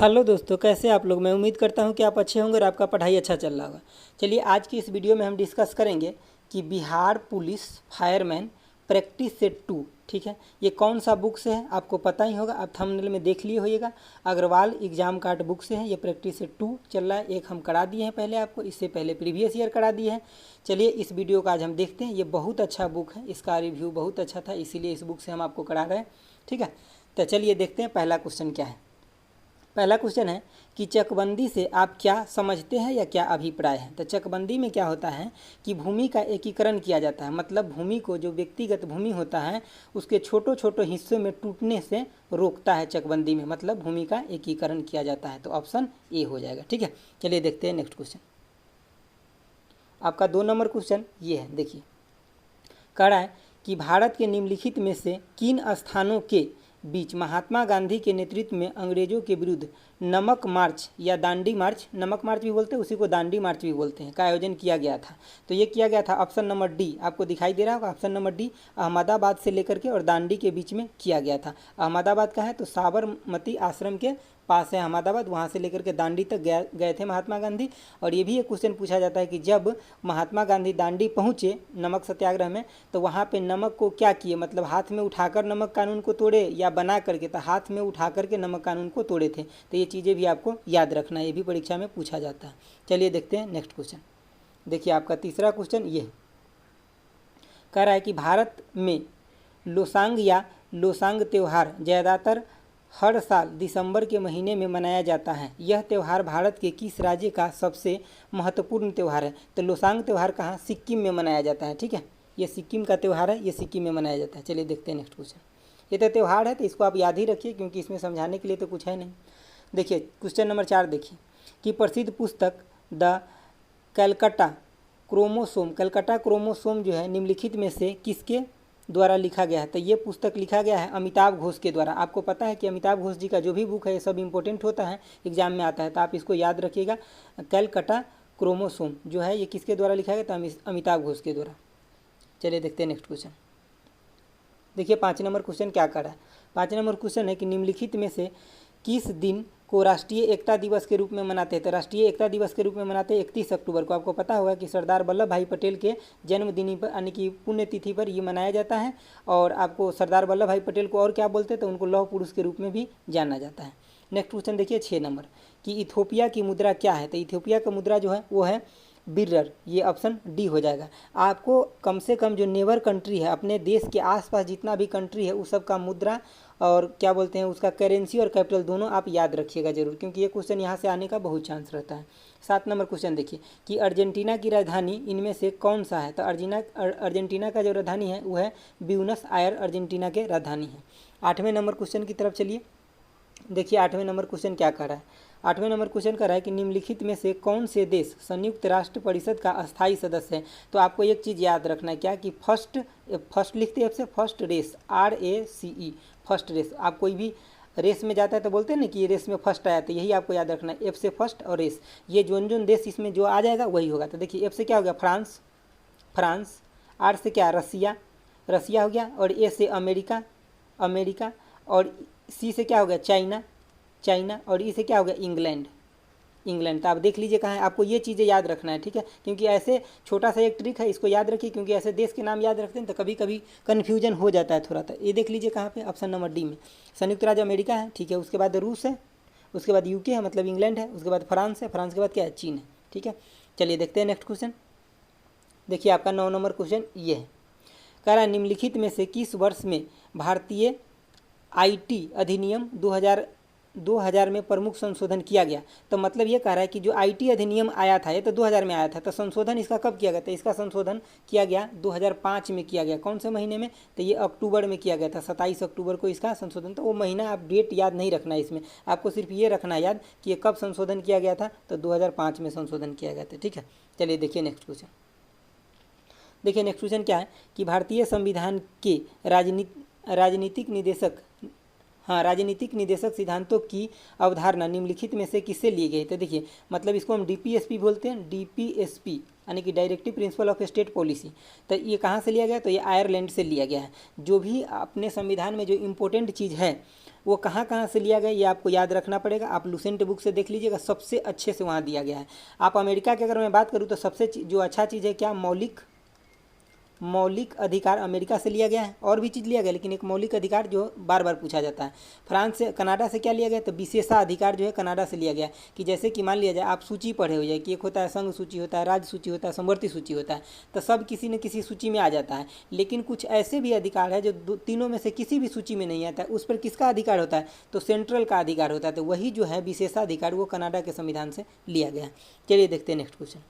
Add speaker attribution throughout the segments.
Speaker 1: Hello दोस्तों, कैसे आप लोग। मैं उम्मीद करता हूं कि आप अच्छे होंगे और आपका पढ़ाई अच्छा चल रहा होगा। चलिए, आज की इस वीडियो में हम डिस्कस करेंगे कि Bihar police fireman practice set 2, ठीक है, ये कौन सा बुक से है आपको पता ही होगा, आप थंबनेल में देख लिए होइएगा। अग्रवाल एग्जाम कार्ड बुक से है, ये प्रैक्टिस सेट 2 चल रहा है। एक हम करा दिए हैं पहले आपको, इससे पहले प्रीवियस ईयर करा दिए हैं। चलिए, इस वीडियो का आज हम देखते हैं। ये बहुत अच्छा बुक है, इसका रिव्यू बहुत अच्छा था, इसीलिए इस बुक से हम आपको करा रहे हैं, ठीक है। तो चलिए देखते हैं पहला क्वेश्चन क्या है। पहला क्वेश्चन है कि चकबंदी से आप क्या समझते हैं या क्या अभिप्राय है। तो चकबंदी में क्या होता है कि भूमि का एकीकरण किया जाता है, मतलब भूमि को, जो व्यक्तिगत भूमि होता है उसके छोटे छोटे हिस्सों में टूटने से रोकता है चकबंदी में, मतलब भूमि का एकीकरण किया जाता है। तो ऑप्शन ए हो जाएगा, ठीक है। चलिए देखते हैं नेक्स्ट क्वेश्चन। आपका 2 नंबर क्वेश्चन ये है, देखिए, कह रहा है कि भारत के निम्नलिखित में से किन स्थानों के बीच महात्मा गांधी के नेतृत्व में अंग्रेजों के विरुद्ध नमक मार्च या दांडी मार्च, नमक मार्च भी बोलते हैं उसी को, दांडी मार्च भी बोलते हैं, का आयोजन किया गया था। तो ये किया गया था ऑप्शन नंबर डी, आपको दिखाई दे रहा होगा ऑप्शन नंबर डी, अहमदाबाद से लेकर के और दांडी के बीच में किया गया था। अहमदाबाद का है तो साबरमती आश्रम के पास है अहमदाबाद, वहाँ से लेकर के दांडी तक गए थे महात्मा गांधी। और ये भी एक क्वेश्चन पूछा जाता है कि जब महात्मा गांधी दांडी पहुँचे नमक सत्याग्रह में, तो वहाँ पे नमक को क्या किए, मतलब हाथ में उठाकर नमक कानून को तोड़े या बना करके, तो हाथ में उठा करके नमक कानून को तोड़े थे। तो ये चीज़ें भी आपको याद रखना है, ये भी परीक्षा में पूछा जाता है। चलिए देखते हैं नेक्स्ट क्वेश्चन। देखिए, आपका तीसरा क्वेश्चन ये कह रहा है कि भारत में लोसांग या लोसांग त्यौहार ज़्यादातर हर साल दिसंबर के महीने में मनाया जाता है। यह त्यौहार भारत के किस राज्य का सबसे महत्वपूर्ण त्यौहार है। तो लोसांग त्यौहार कहाँ, सिक्किम में मनाया जाता है, ठीक है। ये सिक्किम का त्यौहार है, ये सिक्किम में मनाया जाता है। चलिए देखते हैं नेक्स्ट क्वेश्चन। ये तो त्यौहार है तो इसको आप याद ही रखिए, क्योंकि इसमें समझाने के लिए तो कुछ है नहीं। देखिए क्वेश्चन नंबर 4, देखिए कि प्रसिद्ध पुस्तक द कलकत्ता क्रोमोसोम जो है निम्नलिखित में से किसके द्वारा लिखा गया है। तो ये पुस्तक लिखा गया है अमिताभ घोष के द्वारा। आपको पता है कि अमिताभ घोष जी का जो भी बुक है ये सब इंपॉर्टेंट होता है, एग्जाम में आता है, तो आप इसको याद रखिएगा। कलकत्ता क्रोमोसोम जो है ये किसके द्वारा लिखा गया, तो अमिताभ घोष के द्वारा। चलिए देखते हैं नेक्स्ट क्वेश्चन। देखिए 5 नंबर क्वेश्चन क्या कर रहा है। 5 नंबर क्वेश्चन है कि निम्नलिखित में से किस दिन को राष्ट्रीय एकता दिवस के रूप में मनाते हैं। तो राष्ट्रीय एकता दिवस के रूप में मनाते हैं 31 अक्टूबर को। आपको पता होगा कि सरदार वल्लभ भाई पटेल के जन्मदिन पर, यानी कि पुण्यतिथि पर ये मनाया जाता है। और आपको सरदार वल्लभ भाई पटेल को और क्या बोलते हैं, तो उनको लौह पुरुष के रूप में भी जाना जाता है। नेक्स्ट क्वेश्चन देखिए 6 नंबर कि इथियोपिया की मुद्रा क्या है। तो इथियोपिया का मुद्रा जो है वो है बिरर, ये ऑप्शन डी हो जाएगा। आपको कम से कम जो नेबर कंट्री है, अपने देश के आसपास जितना भी कंट्री है उस सब का मुद्रा और क्या बोलते हैं उसका करेंसी और कैपिटल दोनों आप याद रखिएगा जरूर, क्योंकि ये क्वेश्चन यहाँ से आने का बहुत चांस रहता है। 7 नंबर क्वेश्चन देखिए कि अर्जेंटीना की राजधानी इनमें से कौन सा है। तो अर्जेंटीना का जो राजधानी है वो है ब्यूनस आयर, अर्जेंटीना के राजधानी है। 8वें नंबर क्वेश्चन की तरफ चलिए। देखिए 8वें नंबर क्वेश्चन क्या कर रहा है। 8वें नंबर क्वेश्चन कर रहा है कि निम्नलिखित में से कौन से देश संयुक्त राष्ट्र परिषद का अस्थायी सदस्य है। तो आपको एक चीज़ याद रखना है, क्या कि फर्स्ट लिखते हैं first race, RACE, first race. आप कोई भी रेस में जाता है तो बोलते हैं ना कि ये रेस में फर्स्ट आया, तो यही आपको याद रखना है, F से फर्स्ट और रेस, ये जोन देश इसमें जो आ जाएगा वही होगा। तो देखिए F से क्या हो गया, फ्रांस, R से क्या, रसिया हो गया, और A से अमेरिका, और C से क्या हो गया, चाइना, और E से क्या हो गया, इंग्लैंड। तो आप देख लीजिए कहाँ है, आपको ये चीज़ें याद रखना है, ठीक है। क्योंकि ऐसे छोटा सा एक ट्रिक है, इसको याद रखिए, क्योंकि ऐसे देश के नाम याद रखते हैं तो कभी कभी कन्फ्यूजन हो जाता है थोड़ा। तो ये देख लीजिए कहाँ पे, ऑप्शन नंबर डी में संयुक्त राज्य अमेरिका है, ठीक है। उसके बाद रूस है, उसके बाद UK है, मतलब इंग्लैंड है, उसके बाद फ्रांस है, फ्रांस के बाद क्या है, चीन है, ठीक है। चलिए देखते हैं नेक्स्ट क्वेश्चन। देखिए आपका 9 नंबर क्वेश्चन ये है, कह रहा है निम्नलिखित में से किस वर्ष में भारतीय IT अधिनियम 2000 में प्रमुख संशोधन किया गया। तो मतलब ये कह रहा है कि जो IT अधिनियम आया था ये तो 2000 में आया था, तो संशोधन इसका कब किया गया था। इसका संशोधन किया गया 2005 में किया गया। कौन से महीने में, तो ये अक्टूबर में किया गया था, 27 अक्टूबर को इसका संशोधन। तो वो महीना आप डेट याद नहीं रखना है इसमें, आपको सिर्फ ये रखना है याद कि ये कब संशोधन किया गया था, तो 2005 में संशोधन किया गया था, ठीक है। चलिए देखिए नेक्स्ट क्वेश्चन। देखिए नेक्स्ट क्वेश्चन क्या है कि भारतीय संविधान के राजनीतिक निदेशक सिद्धांतों की अवधारणा निम्नलिखित में से किससे लिए गए। तो देखिए मतलब इसको हम DPSP बोलते हैं, DPSP यानी कि directive principle of state policy. तो ये कहाँ से लिया गया, तो ये आयरलैंड से लिया गया है। जो भी अपने संविधान में जो इम्पोर्टेंट चीज़ है वो कहाँ कहाँ से लिया गया ये आपको याद रखना पड़ेगा। आप लुसेंट बुक से देख लीजिएगा, सबसे अच्छे से वहाँ दिया गया है। आप अमेरिका की अगर मैं बात करूँ तो सबसे जो अच्छा चीज़ है क्या, मौलिक अधिकार अमेरिका से लिया गया है, और भी चीज़ लिया गया लेकिन एक मौलिक अधिकार जो बार बार पूछा जाता है। फ्रांस से, कनाडा से क्या लिया गया, तो विशेषाधिकार जो है कनाडा से लिया गया। कि जैसे कि मान लिया जाए आप सूची पढ़े हो जाए कि एक होता है संघ सूची, होता है राज्य सूची, होता है समवर्ती सूची होता है, तो सब किसी न किसी सूची में आ जाता है। लेकिन कुछ ऐसे भी अधिकार है जो तीनों में से किसी भी सूची में नहीं आता है, उस पर किसका अधिकार होता है, तो सेंट्रल का अधिकार होता है। तो वही जो है विशेषाधिकार वो कनाडा के संविधान से लिया गया है। चलिए देखते हैं नेक्स्ट क्वेश्चन।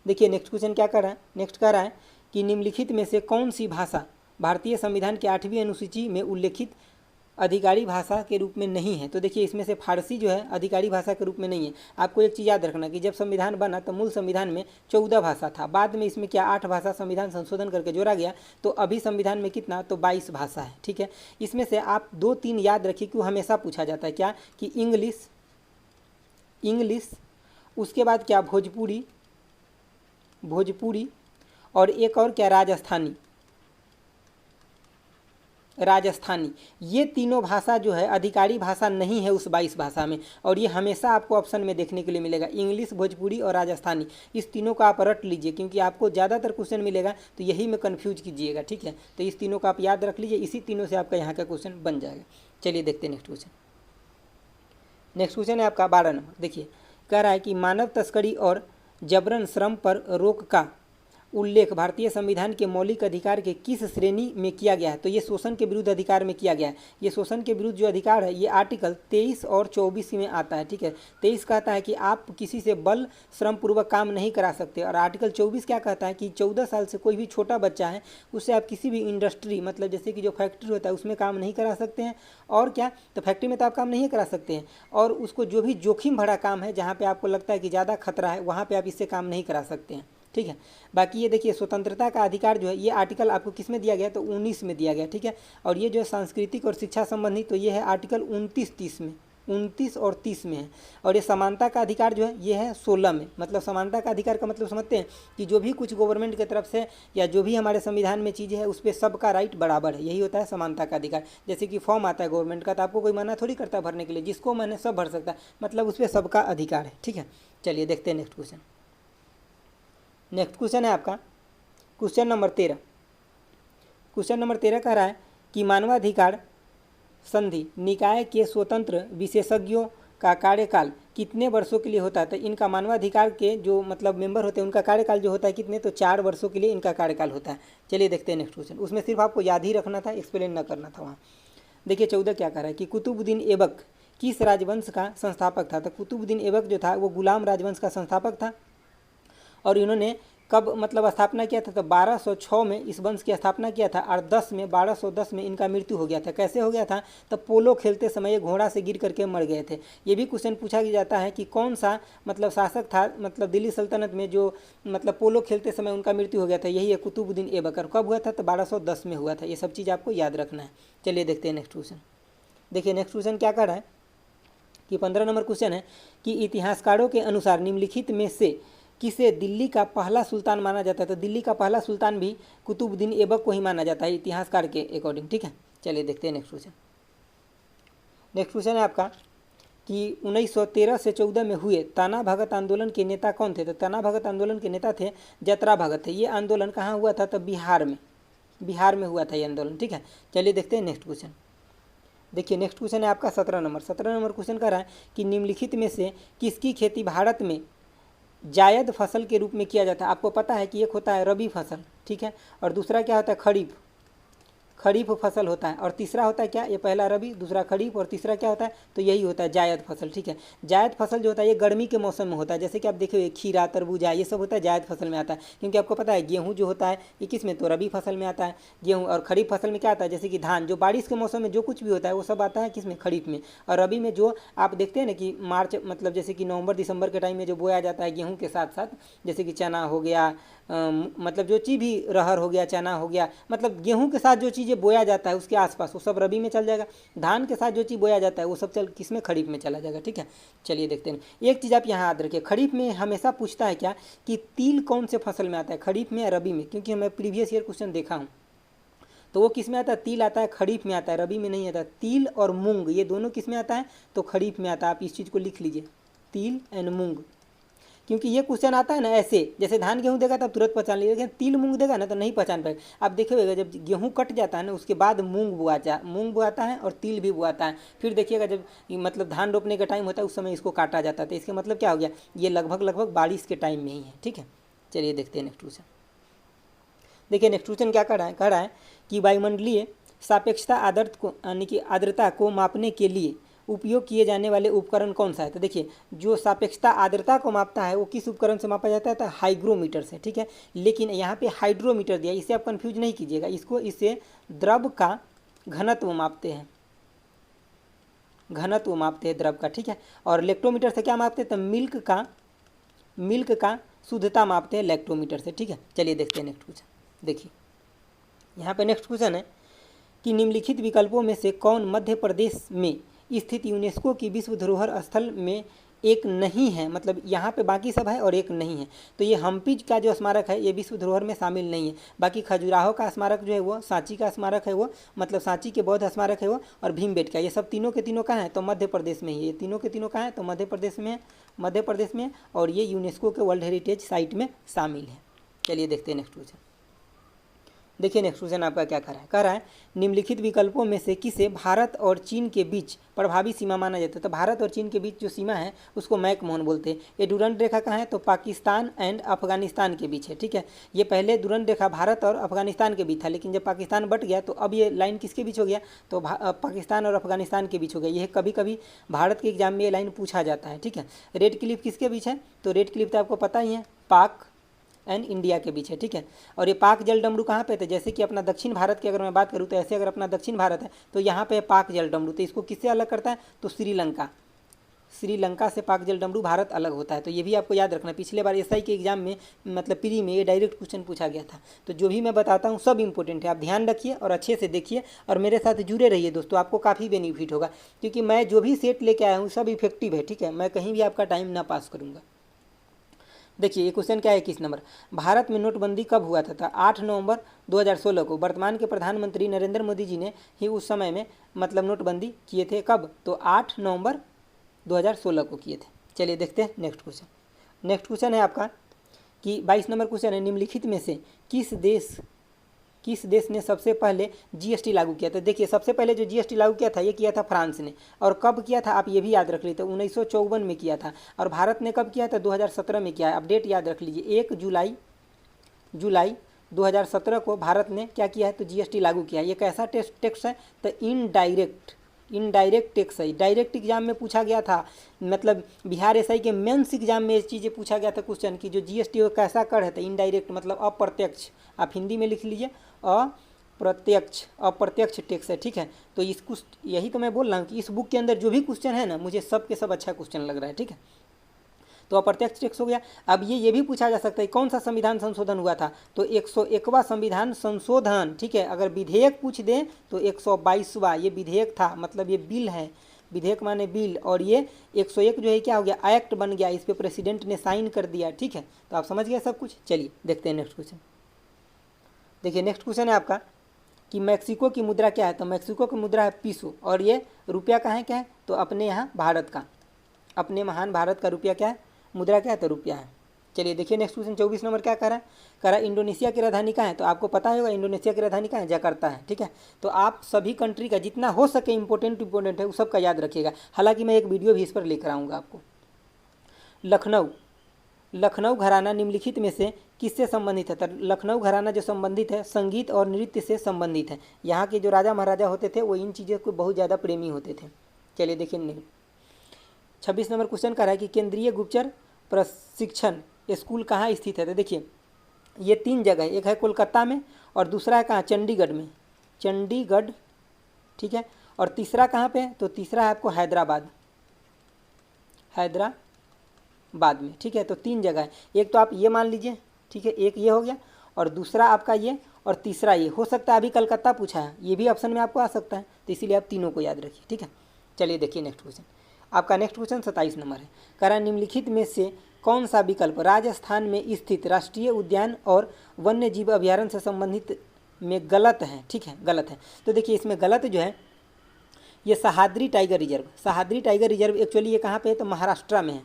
Speaker 1: देखिए नेक्स्ट क्वेश्चन क्या कर रहा है, नेक्स्ट कह रहा है कि निम्नलिखित में से कौन सी भाषा भारतीय संविधान के 8वीं अनुसूची में उल्लेखित अधिकारी भाषा के रूप में नहीं है। तो देखिए इसमें से फारसी जो है अधिकारी भाषा के रूप में नहीं है। आपको एक चीज़ याद रखना कि जब संविधान बना तो मूल संविधान में 14 भाषा था, बाद में इसमें क्या 8 भाषा संविधान संशोधन करके जोड़ा गया, तो अभी संविधान में कितना, तो 22 भाषा है। ठीक है, इसमें से आप 2-3 याद रखिए कि वो हमेशा पूछा जाता है। क्या कि इंग्लिश, उसके बाद क्या भोजपुरी, और एक और क्या राजस्थानी। ये तीनों भाषा जो है अधिकारी भाषा नहीं है उस 22 भाषा में, और ये हमेशा आपको ऑप्शन में देखने के लिए मिलेगा। इंग्लिश, भोजपुरी और राजस्थानी, इस तीनों का आप रट लीजिए क्योंकि आपको ज़्यादातर क्वेश्चन मिलेगा, तो यही में कन्फ्यूज कीजिएगा। ठीक है, तो इस तीनों का आप याद रख लीजिए, इसी तीनों से आपका यहाँ का क्वेश्चन बन जाएगा। चलिए देखते हैं नेक्स्ट क्वेश्चन। नेक्स्ट क्वेश्चन है आपका 12 नंबर। देखिए कह रहा है कि मानव तस्करी और जबरन श्रम पर रोक का उल्लेख भारतीय संविधान के मौलिक अधिकार के किस श्रेणी में किया गया है। तो ये शोषण के विरुद्ध अधिकार में किया गया है। ये शोषण के विरुद्ध जो अधिकार है ये आर्टिकल 23 और 24 में आता है। ठीक है, 23 कहता है कि आप किसी से बल श्रम पूर्वक काम नहीं करा सकते, और आर्टिकल 24 क्या कहता है कि 14 साल से कोई भी छोटा बच्चा है उससे आप किसी भी इंडस्ट्री, मतलब जैसे कि जो फैक्ट्री होता है उसमें काम नहीं करा सकते हैं। और क्या, तो फैक्ट्री में तो आप काम नहीं करा सकते हैं, और उसको जो भी जोखिम भरा काम है जहाँ पे आपको लगता है कि ज़्यादा खतरा है वहाँ पे आप इससे काम नहीं करा सकते हैं। ठीक है, बाकी ये देखिए स्वतंत्रता का अधिकार जो है ये आर्टिकल आपको किस में दिया गया, तो 19 में दिया गया। ठीक है, और ये जो है सांस्कृतिक और शिक्षा संबंधी, तो ये है आर्टिकल 29-30 में, 29 और 30 में है। और ये समानता का अधिकार जो है ये है 16 में। मतलब समानता का अधिकार का मतलब समझते हैं कि जो भी कुछ गवर्नमेंट की तरफ से या जो भी हमारे संविधान में चीज़ें है उस पर सबका राइट बराबर है, यही होता है समानता का अधिकार। जैसे कि फॉर्म आता है गवर्नमेंट का, तो आपको कोई मना थोड़ी करता है भरने के लिए, जिसको मैंने सब भर सकता है, मतलब उस पर सबका अधिकार है। ठीक है, चलिए देखते हैं नेक्स्ट क्वेश्चन। नेक्स्ट क्वेश्चन है आपका क्वेश्चन नंबर 13। क्वेश्चन नंबर 13 कह रहा है कि मानवाधिकार संधि निकाय के स्वतंत्र विशेषज्ञों का कार्यकाल कितने वर्षों के लिए होता है। तो इनका मानवाधिकार के जो मतलब मेंबर होते हैं उनका कार्यकाल जो होता है कितने, तो 4 वर्षों के लिए इनका कार्यकाल होता है। चलिए देखते हैं नेक्स्ट क्वेश्चन। उसमें सिर्फ आपको याद ही रखना था, एक्सप्लेन ना करना था वहाँ। देखिए 14 क्या कह रहा है कि कुतुबुद्दीन ऐबक किस राजवंश का संस्थापक था। तो कुतुबुद्दीन ऐबक जो था वो गुलाम राजवंश का संस्थापक था, और इन्होंने कब मतलब स्थापना किया था, तो 1206 में इस वंश की स्थापना किया था, और 1210 में इनका मृत्यु हो गया था। कैसे हो गया था, तो पोलो खेलते समय घोड़ा से गिर करके मर गए थे। ये भी क्वेश्चन पूछा जाता है कि कौन सा मतलब शासक था मतलब दिल्ली सल्तनत में जो मतलब पोलो खेलते समय उनका मृत्यु हो गया था, यही है कुतुबुद्दीन ऐबक। कब हुआ था, तो 1210 में हुआ था। ये सब चीज़ आपको याद रखना है। चलिए देखते हैं नेक्स्ट क्वेश्चन। देखिए नेक्स्ट क्वेश्चन क्या कर रहा है कि 15 नंबर क्वेश्चन है कि इतिहासकारों के अनुसार निम्नलिखित में से किसे दिल्ली का पहला सुल्तान माना जाता है। तो दिल्ली का पहला सुल्तान भी कुतुबुद्दीन ऐबक को ही माना जाता है इतिहासकार के अकॉर्डिंग। ठीक है, चलिए देखते हैं नेक्स्ट क्वेश्चन। नेक्स्ट क्वेश्चन है आपका कि 1913 से 14 में हुए ताना भगत आंदोलन के नेता कौन थे। तो ताना भगत आंदोलन के नेता थे जतरा भगत थे। ये आंदोलन कहाँ हुआ था, तो बिहार में हुआ था ये आंदोलन। ठीक है, चलिए देखते हैं नेक्स्ट क्वेश्चन। देखिए नेक्स्ट क्वेश्चन है आपका 17 नंबर। 17 नंबर क्वेश्चन कर रहा है कि निम्नलिखित में से किसकी खेती भारत में जायद फसल के रूप में किया जाता है। आपको पता है कि एक होता है रबी फसल, ठीक है, और दूसरा क्या होता है खरीफ फसल होता है, और तीसरा होता है क्या, ये पहला रबी, दूसरा खरीफ, और तीसरा क्या होता है, तो यही होता है जायद फसल। ठीक है, जायद फसल जो होता है ये गर्मी के मौसम में होता है। जैसे कि आप देखिए खीरा, तरबूजा, ये सब होता है जायद फसल में आता है। क्योंकि आपको पता है गेहूँ जो होता है ये किस में, तो रबी फसल में आता है गेहूँ। और खरीफ फसल में क्या आता है, जैसे कि धान, जो बारिश के मौसम में जो कुछ भी होता है वो सब आता है किस में, खरीफ में। और रबी में जो आप देखते हैं ना कि मार्च मतलब जैसे कि नवंबर दिसंबर के टाइम में जो बोया जाता है गेहूँ के साथ साथ, जैसे कि चना हो गया, मतलब जो चीज़ भी रहर हो गया, चना हो गया, मतलब गेहूं के साथ जो चीज़ें बोया जाता है उसके आसपास वो सब रबी में चल जाएगा। धान के साथ जो चीज़ बोया जाता है वो सब चल किस में, खरीफ में चला जाएगा। ठीक है, चलिए देखते हैं। एक चीज़ आप यहाँ याद रखिए, खरीफ में हमेशा पूछता है क्या कि तिल कौन से फसल में आता है, खरीफ में या रबी में। क्योंकि मैं प्रीवियस ईयर क्वेश्चन देखा हूँ, तो वो किस में आता है, तिल आता है, खरीफ में आता है, रबी में नहीं आता। तिल और मूंग ये दोनों किस में आता है, तो खरीफ में आता है। आप इस चीज़ को लिख लीजिए, तिल एंड मूंग, क्योंकि ये क्वेश्चन आता है ना ऐसे, जैसे धान गेहूँ देगा तब तुरंत पहचान लीजिए, लेकिन तिल मूंग देगा ना तो नहीं पहचान पाएगा। आप देखिएगा जब गेहूँ कट जाता है ना उसके बाद मूंग बुआता है और तिल भी बुआता है। फिर देखिएगा जब मतलब धान रोपने का टाइम होता है उस समय इसको काटा जाता है। तो इसका मतलब क्या हो गया, ये लगभग बारिश के टाइम में ही है। ठीक है, चलिए देखते हैं नेक्स्ट क्वेश्चन। देखिए नेक्स्ट क्वेश्चन क्या कह रहा है कि वायुमंडलीय सापेक्षता आर्द्रता को मापने के लिए उपयोग किए जाने वाले उपकरण कौन सा है। तो देखिए जो सापेक्षता आर्द्रता को मापता है वो किस उपकरण से मापा जाता है, तो हाइग्रोमीटर से। ठीक है, लेकिन यहाँ पे हाइड्रोमीटर दिया, इससे आप कंफ्यूज नहीं कीजिएगा, इससे द्रव का घनत्व मापते हैं, द्रव का। ठीक है, और लेक्टोमीटर से क्या मापते हैं, तो मिल्क का शुद्धता मापते हैं लेक्टोमीटर से। ठीक है, चलिए देखते हैं नेक्स्ट क्वेश्चन। देखिए यहाँ पे नेक्स्ट क्वेश्चन है कि निम्नलिखित विकल्पों में से कौन मध्य प्रदेश में स्थित यूनेस्को की विश्व धरोहर स्थल में एक नहीं है। मतलब यहाँ पे बाकी सब है और एक नहीं है। तो ये हम्पी का जो स्मारक है ये विश्व धरोहर में शामिल नहीं है। बाकी खजुराहो का स्मारक जो है वो, सांची का स्मारक है वो, मतलब सांची के बौद्ध स्मारक है वो, और भीमबेटका, ये सब तीनों के तीनों कहाँ है, तो मध्य प्रदेश में ही। ये तीनों के तीनों कहाँ है, तो मध्य प्रदेश में, और ये यूनेस्को के वर्ल्ड हेरिटेज साइट में शामिल है। चलिए देखते हैं नेक्स्ट क्वेश्चन। देखिए नेक्स्ट क्वेश्चन आपका क्या कह रहा है निम्नलिखित विकल्पों में से किसे भारत और चीन के बीच प्रभावी सीमा माना जाता है। तो भारत और चीन के बीच जो सीमा है उसको मैकमोहन बोलते हैं। ये डुरंड रेखा कहाँ है, तो पाकिस्तान एंड अफगानिस्तान के बीच है। ठीक है, ये पहले डुरंड रेखा भारत और अफगानिस्तान के बीच था, लेकिन जब पाकिस्तान बट गया तो अब ये लाइन किसके बीच हो गया, तो पाकिस्तान और अफगानिस्तान के बीच हो गया। यह कभी कभी भारत के एग्जाम में ये लाइन पूछा जाता है। ठीक है, रेड क्लिफ किसके बीच है, तो रेड क्लिफ तो आपको पता ही है पाक एंड इंडिया के बीच है। ठीक है, और ये पाक जल डमरू कहाँ पे थे, जैसे कि अपना दक्षिण भारत की अगर मैं बात करूँ तो ऐसे अगर अपना दक्षिण भारत है तो यहाँ पे पाक जल डमरू, तो इसको किससे अलग करता है, तो श्रीलंका से पाक जल डमरू भारत अलग होता है। तो ये भी आपको याद रखना, पिछले बार एसआई के एग्जाम में मतलब प्री में ये डायरेक्ट क्वेश्चन पूछा गया था। तो जो भी मैं बताता हूँ सब इंपॉर्टेंट है, आप ध्यान रखिए और अच्छे से देखिए और मेरे साथ जुड़े रहिए दोस्तों, आपको काफ़ी बेनिफिट होगा, क्योंकि मैं जो भी सेट लेके आया हूँ सब इफेक्टिव है। ठीक है, मैं कहीं भी आपका टाइम ना पास करूँगा। देखिए ये क्वेश्चन क्या है, 21 नंबर, भारत में नोटबंदी कब हुआ था, 8 नवंबर 2016 को। वर्तमान के प्रधानमंत्री नरेंद्र मोदी जी ने ही उस समय में मतलब नोटबंदी किए थे। कब, तो 8 नवंबर 2016 को किए थे। चलिए देखते हैं नेक्स्ट क्वेश्चन। नेक्स्ट क्वेश्चन है आपका कि 22 नंबर क्वेश्चन है, निम्नलिखित में से किस देश ने सबसे पहले जीएसटी लागू किया था। देखिए सबसे पहले जो जीएसटी लागू किया था ये किया था फ्रांस ने, और कब किया था आप ये भी याद रख लीजिए, 1954 में किया था। और भारत ने कब किया था, 2017 में किया है। अपडेट याद रख लीजिए, 1 जुलाई 2017 को भारत ने क्या किया है, तो जीएसटी लागू किया है। ये कैसा टैक्स है, तो इनडायरेक्ट टैक्स है। डायरेक्ट एग्जाम में पूछा गया था, मतलब बिहार एसआई के मेंस एग्जाम में ये चीज़ें पूछा गया था क्वेश्चन की जो जीएसटी वो कैसा कर है, तो इनडायरेक्ट मतलब अप्रत्यक्ष, आप हिंदी में लिख लीजिए अप्रत्यक्ष टैक्स है। ठीक है, तो इसको यही तो मैं बोल रहा हूँ कि इस बुक के अंदर जो भी क्वेश्चन है ना मुझे सब के सब अच्छा क्वेश्चन लग रहा है। ठीक है, तो अप्रत्यक्ष टैक्स हो गया। अब ये भी पूछा जा सकता है कौन सा संविधान संशोधन हुआ था, तो 101वां संविधान संशोधन। ठीक है, अगर विधेयक पूछ दें तो 122वां ये विधेयक था, मतलब ये बिल है, विधेयक माने बिल, और ये 101 जो है क्या हो गया, एक्ट बन गया, इस पर प्रेसिडेंट ने साइन कर दिया। ठीक है, तो आप समझ गए सब कुछ। चलिए देखते हैं नेक्स्ट क्वेश्चन। देखिए नेक्स्ट क्वेश्चन है आपका कि मैक्सिको की मुद्रा क्या है, तो मैक्सिको की मुद्रा है पीसो, और ये रुपया कहाँ है, क्या है, तो अपने यहाँ भारत का, अपने महान भारत का रुपया क्या है, मुद्रा क्या है, तो रुपया है। चलिए देखिए नेक्स्ट क्वेश्चन 24 नंबर क्या कह रहा है इंडोनेशिया की राजधानी कहाँ है, तो आपको पता होगा इंडोनेशिया की राजधानी कहाँ है, जकार्ता है। ठीक है, तो आप सभी कंट्री का जितना हो सके इंपॉर्टेंट है उस सब का याद रखिएगा। हालांकि मैं एक वीडियो भी इस पर लेकर आऊँगा आपको। लखनऊ घराना निम्नलिखित में से किससे संबंधित है, तो लखनऊ घराना जो संबंधित है संगीत और नृत्य से संबंधित है। यहाँ के जो राजा महाराजा होते थे वो इन चीज़ों को बहुत ज़्यादा प्रेमी होते थे। चलिए देखिए 26 नंबर क्वेश्चन कर रहा है कि केंद्रीय गुप्तचर प्रशिक्षण स्कूल कहाँ स्थित है, तो देखिए ये 3 जगह है, एक है कोलकाता में और दूसरा है कहाँ, चंडीगढ़ में, चंडीगढ़। ठीक है, और तीसरा कहाँ पे है, तो तीसरा है आपको हैदराबाद में। ठीक है, तो 3 जगह है, एक तो आप ये मान लीजिए। ठीक है, एक ये हो गया और दूसरा आपका ये और तीसरा ये हो सकता है। अभी कलकत्ता पूछा है, ये भी ऑप्शन में आपको आ सकता है, तो इसीलिए आप तीनों को याद रखिए। ठीक है, चलिए देखिए नेक्स्ट क्वेश्चन। आपका नेक्स्ट क्वेश्चन 27 नंबर है, कह रहा है निम्नलिखित में से कौन सा विकल्प राजस्थान में स्थित राष्ट्रीय उद्यान और वन्य जीव अभ्यारण्य से संबंधित में गलत हैं, ठीक है, गलत है। तो देखिए इसमें गलत जो है ये Sahyadri tiger reserve, Sahyadri tiger reserve actually ये कहाँ पे है तो महाराष्ट्र में है,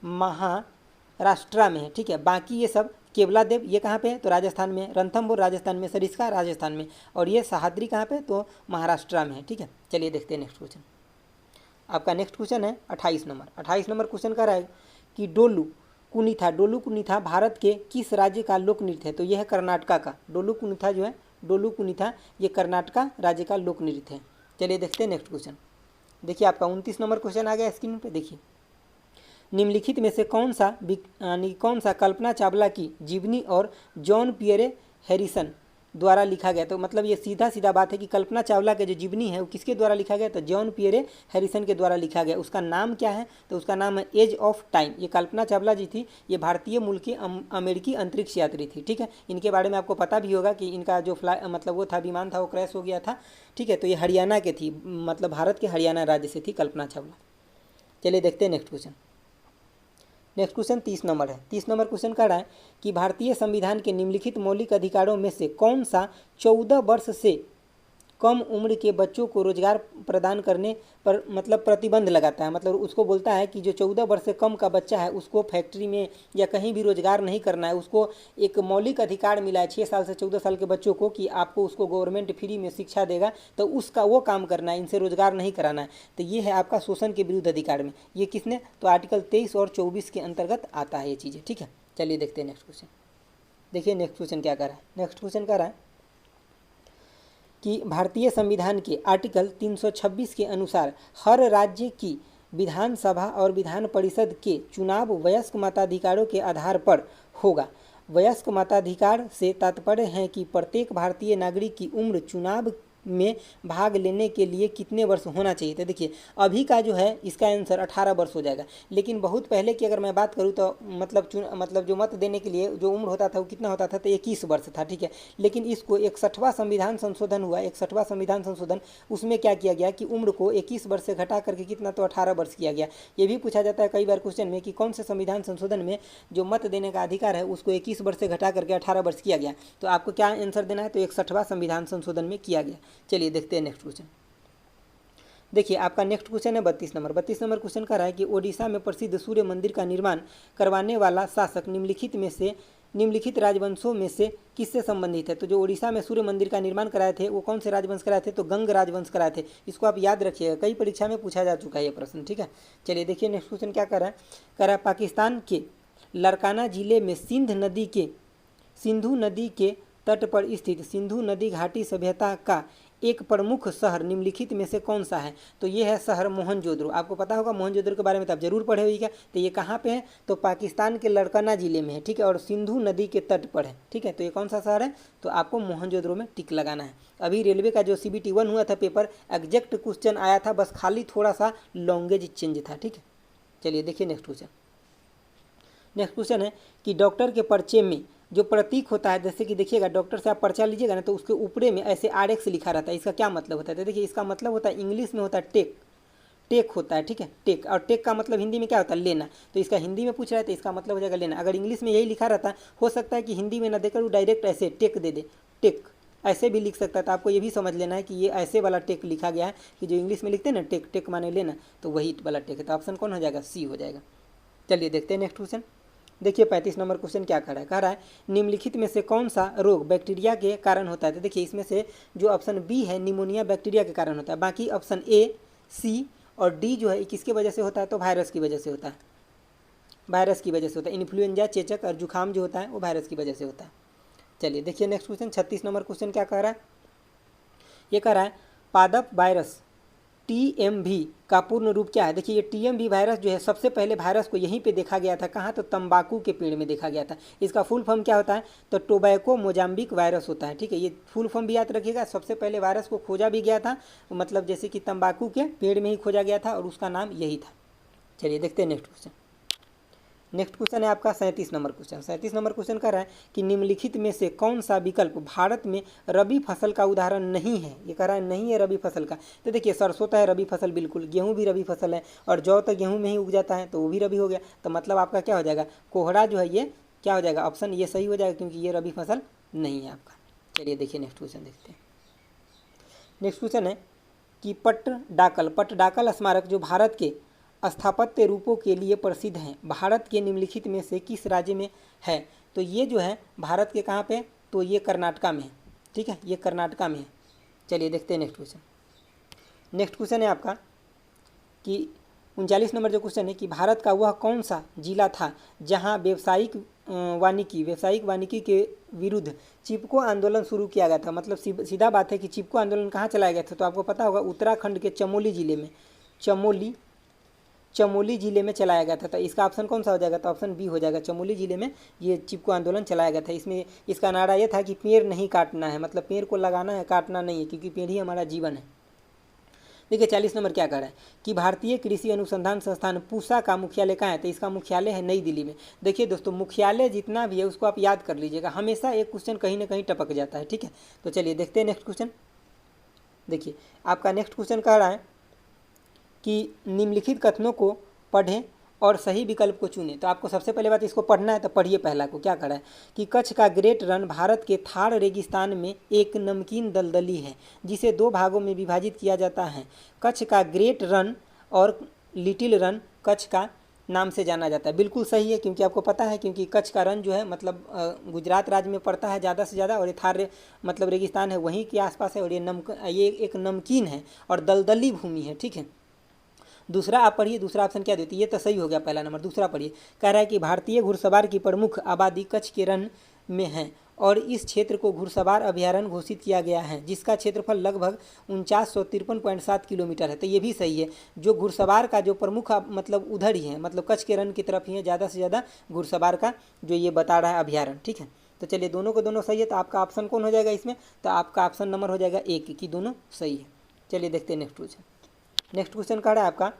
Speaker 1: महाराष्ट्र में है, ठीक है। बाकी ये सब केवलादेव ये कहाँ पे है तो राजस्थान में, रणथंभौर राजस्थान में, सरिस्का राजस्थान में, और ये सह्याद्री कहाँ पे तो महाराष्ट्र में है, ठीक है। चलिए देखते हैं नेक्स्ट क्वेश्चन। आपका नेक्स्ट क्वेश्चन है 28 नंबर। 28 नंबर क्वेश्चन का रहा है कि डोलू कुनीथा, डोलू कुनीथा भारत के किस राज्य का लोक नृत्य है, तो यह है कर्नाटका का। डोलू कुनीथा जो है, डोलू कुनीथा ये कर्नाटका राज्य का लोक नृत्य है। चलिए देखते हैं नेक्स्ट क्वेश्चन। देखिए आपका 29 नंबर क्वेश्चन आ गया स्क्रीन पे। देखिए निम्नलिखित में से कौन सा कल्पना चावला की जीवनी और जॉन पियरे हैरिसन द्वारा लिखा गया, तो मतलब ये सीधा सीधा बात है कि कल्पना चावला के जो जीवनी है वो किसके द्वारा लिखा गया, तो जॉन पियरे हैरिसन के द्वारा लिखा गया। उसका नाम क्या है, तो उसका नाम है एज ऑफ टाइम। ये कल्पना चावला जी थी, ये भारतीय मूल की अमेरिकी अंतरिक्ष यात्री थी, ठीक है। इनके बारे में आपको पता भी होगा कि इनका जो मतलब वो था विमान था वो क्रैश हो गया था, ठीक है। तो ये हरियाणा के थी, मतलब भारत के हरियाणा राज्य से थी कल्पना चावला। चलिए देखते हैं next question. Next question 30 number है। 30 नंबर क्वेश्चन कह रहा है कि भारतीय संविधान के निम्नलिखित मौलिक अधिकारों में से कौन सा 14 वर्ष से कम उम्र के बच्चों को रोजगार प्रदान करने पर मतलब प्रतिबंध लगाता है। मतलब उसको बोलता है कि जो 14 वर्ष से कम का बच्चा है उसको फैक्ट्री में या कहीं भी रोजगार नहीं करना है। उसको एक मौलिक अधिकार मिला है 6 साल से 14 साल के बच्चों को कि आपको उसको गवर्नमेंट फ्री में शिक्षा देगा, तो उसका वो काम करना है, इनसे रोजगार नहीं कराना है। तो ये है आपका शोषण के विरुद्ध अधिकार में, ये किसने, तो आर्टिकल 23 और 24 के अंतर्गत आता है ये चीज़ें, ठीक है। चलिए देखते हैं नेक्स्ट क्वेश्चन। देखिए नेक्स्ट क्वेश्चन क्या कर रहा है। नेक्स्ट क्वेश्चन कर रहा है कि भारतीय संविधान के आर्टिकल 326 के अनुसार हर राज्य की विधानसभा और विधान परिषद के चुनाव वयस्क मताधिकारों के आधार पर होगा। वयस्क मताधिकार से तात्पर्य है कि प्रत्येक भारतीय नागरिक की उम्र चुनाव में भाग लेने के लिए कितने वर्ष होना चाहिए। तो देखिए अभी का जो है इसका आंसर 18 वर्ष हो जाएगा, लेकिन बहुत पहले की अगर मैं बात करूँ तो मतलब जो मत देने के लिए जो उम्र होता था वो कितना होता था, तो 21 वर्ष था, ठीक है। लेकिन इसको 61वां संविधान संशोधन हुआ, 61वां संविधान संशोधन, उसमें क्या किया गया कि उम्र को 21 वर्ष से घटा करके कितना, तो 18 वर्ष किया गया। ये भी पूछा जाता है कई बार क्वेश्चन में कि कौन से संविधान संशोधन में जो मत देने का अधिकार है उसको 21 वर्ष से घटा करके 18 वर्ष किया गया। तो आपको क्या आंसर देना है, तो 61वां संविधान संशोधन में किया गया। चलिए देखते हैं नेक्स्ट क्वेश्चन। देखिए आपका नेक्स्ट क्वेश्चन है 32 नंबर। 32 नंबर क्वेश्चन का रहा है कि ओडिशा में प्रसिद्ध सूर्य मंदिर का निर्माण करवाने वाला शासक निम्नलिखित राजवंशों में से किससे संबंधित है। तो जो ओडिशा में सूर्य मंदिर का निर्माण कराए थे वो कौन से राजवंश कराए थे, तो गंग राजवंश कराए थे। इसको आप याद रखिएगा, कई परीक्षा में पूछा जा चुका है ये प्रश्न, ठीक है। चलिए देखिए नेक्स्ट क्वेश्चन क्या कर रहा है पाकिस्तान के लरकाना जिले में सिंधु नदी के तट पर स्थित सिंधु नदी घाटी सभ्यता का एक प्रमुख शहर निम्नलिखित में से कौन सा है, तो ये है शहर मोहनजोदड़ो। आपको पता होगा मोहनजोदड़ो के बारे में तो आप जरूर पढ़े होइएगा। तो ये कहाँ पे है, तो पाकिस्तान के लरकाना जिले में है, ठीक है, और सिंधु नदी के तट पर है, ठीक है। तो ये कौन सा शहर है, तो आपको मोहनजोदड़ो में टिक लगाना है। अभी रेलवे का जो CBT 1 हुआ था पेपर, एग्जैक्ट क्वेश्चन आया था, बस खाली थोड़ा सा लैंग्वेज चेंज था, ठीक है। चलिए देखिए नेक्स्ट क्वेश्चन। नेक्स्ट क्वेश्चन है कि डॉक्टर के पर्चे में जो प्रतीक होता है, जैसे कि देखिएगा डॉक्टर से आप पर्चा लीजिएगा ना तो उसके ऊपरे में ऐसे RX लिखा रहता है, इसका क्या मतलब होता है, तो देखिए इसका मतलब होता है इंग्लिश में होता है टेक होता है, ठीक है, टेक। और टेक का मतलब हिंदी में क्या होता है, लेना। तो इसका हिंदी में पूछ रहा है तो इसका मतलब हो जाएगा लेना। अगर इंग्लिश में यही लिखा रहता हो सकता है कि हिंदी में ना देकर वो डायरेक्ट ऐसे टेक दे दे, टेक ऐसे भी लिख सकता है। तो आपको ये भी समझ लेना है कि ये ऐसे वाला टेक लिखा गया है कि जो इंग्लिश में लिखते हैं ना टेक माने लेना, तो वही वाला टेक है। तो ऑप्शन कौन हो जाएगा, C हो जाएगा। चलिए देखते हैं नेक्स्ट क्वेश्चन। देखिए 35 नंबर क्वेश्चन क्या कह रहा है निम्नलिखित में से कौन सा रोग बैक्टीरिया के कारण होता है। तो देखिए इसमें से जो ऑप्शन B है निमोनिया बैक्टीरिया के कारण होता है। बाकी ऑप्शन A, C और D जो है किसके वजह से होता है, तो वायरस की वजह से होता है, वायरस की वजह से होता है। इन्फ्लुएंजा, चेचक और जुकाम जो होता है वो वायरस की वजह से होता है। चलिए देखिए नेक्स्ट क्वेश्चन 36 नंबर क्वेश्चन क्या कह रहा है, ये कह रहा है पादप वायरस TMV का पूर्ण रूप क्या है। देखिए ये TMV वायरस जो है सबसे पहले वायरस को यहीं पे देखा गया था, कहाँ, तो तंबाकू के पेड़ में देखा गया था। इसका फुल फॉर्म क्या होता है, तो टोबैको मोजाम्बिक वायरस होता है, ठीक है। ये फुल फॉर्म भी याद रखिएगा। सबसे पहले वायरस को खोजा भी गया था, मतलब जैसे कि तंबाकू के पेड़ में ही खोजा गया था और उसका नाम यही था। चलिए देखते हैं नेक्स्ट क्वेश्चन। नेक्स्ट क्वेश्चन है आपका 37 नंबर क्वेश्चन। 37 नंबर क्वेश्चन कर रहा है कि निम्नलिखित में से कौन सा विकल्प भारत में रबी फसल का उदाहरण नहीं है। ये कह रहा है नहीं है रबी फसल का। तो देखिए सरसों तो है रबी फसल बिल्कुल, गेहूं भी रबी फसल है, और जौ तो गेहूं में ही उग जाता है तो वो भी रबी हो गया। तो मतलब आपका क्या हो जाएगा, कोहड़ा जो है ये क्या हो जाएगा, ऑप्शन ये सही हो जाएगा, क्योंकि ये रबी फसल नहीं है आपका। चलिए देखिए नेक्स्ट क्वेश्चन देखते हैं। नेक्स्ट क्वेश्चन है कि पट्टडाकल स्मारक जो भारत के स्थापत्य रूपों के लिए प्रसिद्ध हैं, भारत के निम्नलिखित में से किस राज्य में है? तो ये जो है भारत के कहाँ पे? तो ये कर्नाटका में है। ठीक है, ये कर्नाटका में है। चलिए देखते हैं नेक्स्ट क्वेश्चन। नेक्स्ट क्वेश्चन है आपका कि 39 नंबर जो क्वेश्चन है कि भारत का वह कौन सा जिला था जहां व्यावसायिक वानिकी के विरुद्ध चिपको आंदोलन शुरू किया गया था? मतलब सीधा बात है कि चिपको आंदोलन कहाँ चलाया गया था? तो आपको पता होगा उत्तराखंड के चमोली जिले में चलाया गया था। तो इसका ऑप्शन कौन सा हो जाएगा? तो ऑप्शन बी हो जाएगा, चमोली जिले में ये चिपको आंदोलन चलाया गया था। इसमें इसका नारा ये था कि पेड़ नहीं काटना है, मतलब पेड़ को लगाना है, काटना नहीं है, क्योंकि पेड़ ही हमारा जीवन है। देखिए 40 नंबर क्या कह रहा है कि भारतीय कृषि अनुसंधान संस्थान पूसा का मुख्यालय कहाँ है? तो इसका मुख्यालय है नई दिल्ली में। देखिए दोस्तों, मुख्यालय जितना भी है उसको आप याद कर लीजिएगा, हमेशा एक क्वेश्चन कहीं ना कहीं टपक जाता है। ठीक है, तो चलिए देखते हैं नेक्स्ट क्वेश्चन। देखिए आपका नेक्स्ट क्वेश्चन कह रहा है कि निम्नलिखित कथनों को पढ़ें और सही विकल्प को चुनें। तो आपको सबसे पहले बात इसको पढ़ना है, तो पढ़िए पहला को। क्या करा है कि कच्छ का ग्रेट रन भारत के थार रेगिस्तान में एक नमकीन दलदली है जिसे 2 भागों में विभाजित किया जाता है। कच्छ का ग्रेट रन और लिटिल रन कच्छ का नाम से जाना जाता है। बिल्कुल सही है, क्योंकि आपको पता है, क्योंकि कच्छ का रन जो है मतलब गुजरात राज्य में पड़ता है ज़्यादा से ज़्यादा, और ये थार मतलब रेगिस्तान है वहीं के आसपास है, और ये एक नमकीन है और दलदली भूमि है। ठीक है, दूसरा आप पढ़िए, दूसरा ऑप्शन क्या देती है? ये तो सही हो गया पहला नंबर। दूसरा पढ़िए, कह रहा है कि भारतीय घुड़सवार की प्रमुख आबादी कच्छ के रन में है और इस क्षेत्र को घुड़सवार अभयारण्य घोषित किया गया है जिसका क्षेत्रफल लगभग 4953.7 किलोमीटर है। तो ये भी सही है, जो घुड़सवार का जो प्रमुख मतलब उधर ही है, मतलब कच्छ के रन की तरफ ही है ज़्यादा से ज़्यादा घुड़सवार का जो ये बता रहा है अभयारण्य। ठीक है, तो चलिए दोनों को दोनों सही है, तो आपका ऑप्शन कौन हो जाएगा इसमें? तो आपका ऑप्शन नंबर हो जाएगा 1 कि दोनों सही है। चलिए देखते हैं नेक्स्ट क्वेश्चन। नेक्स्ट क्वेश्चन कह रहा है आपका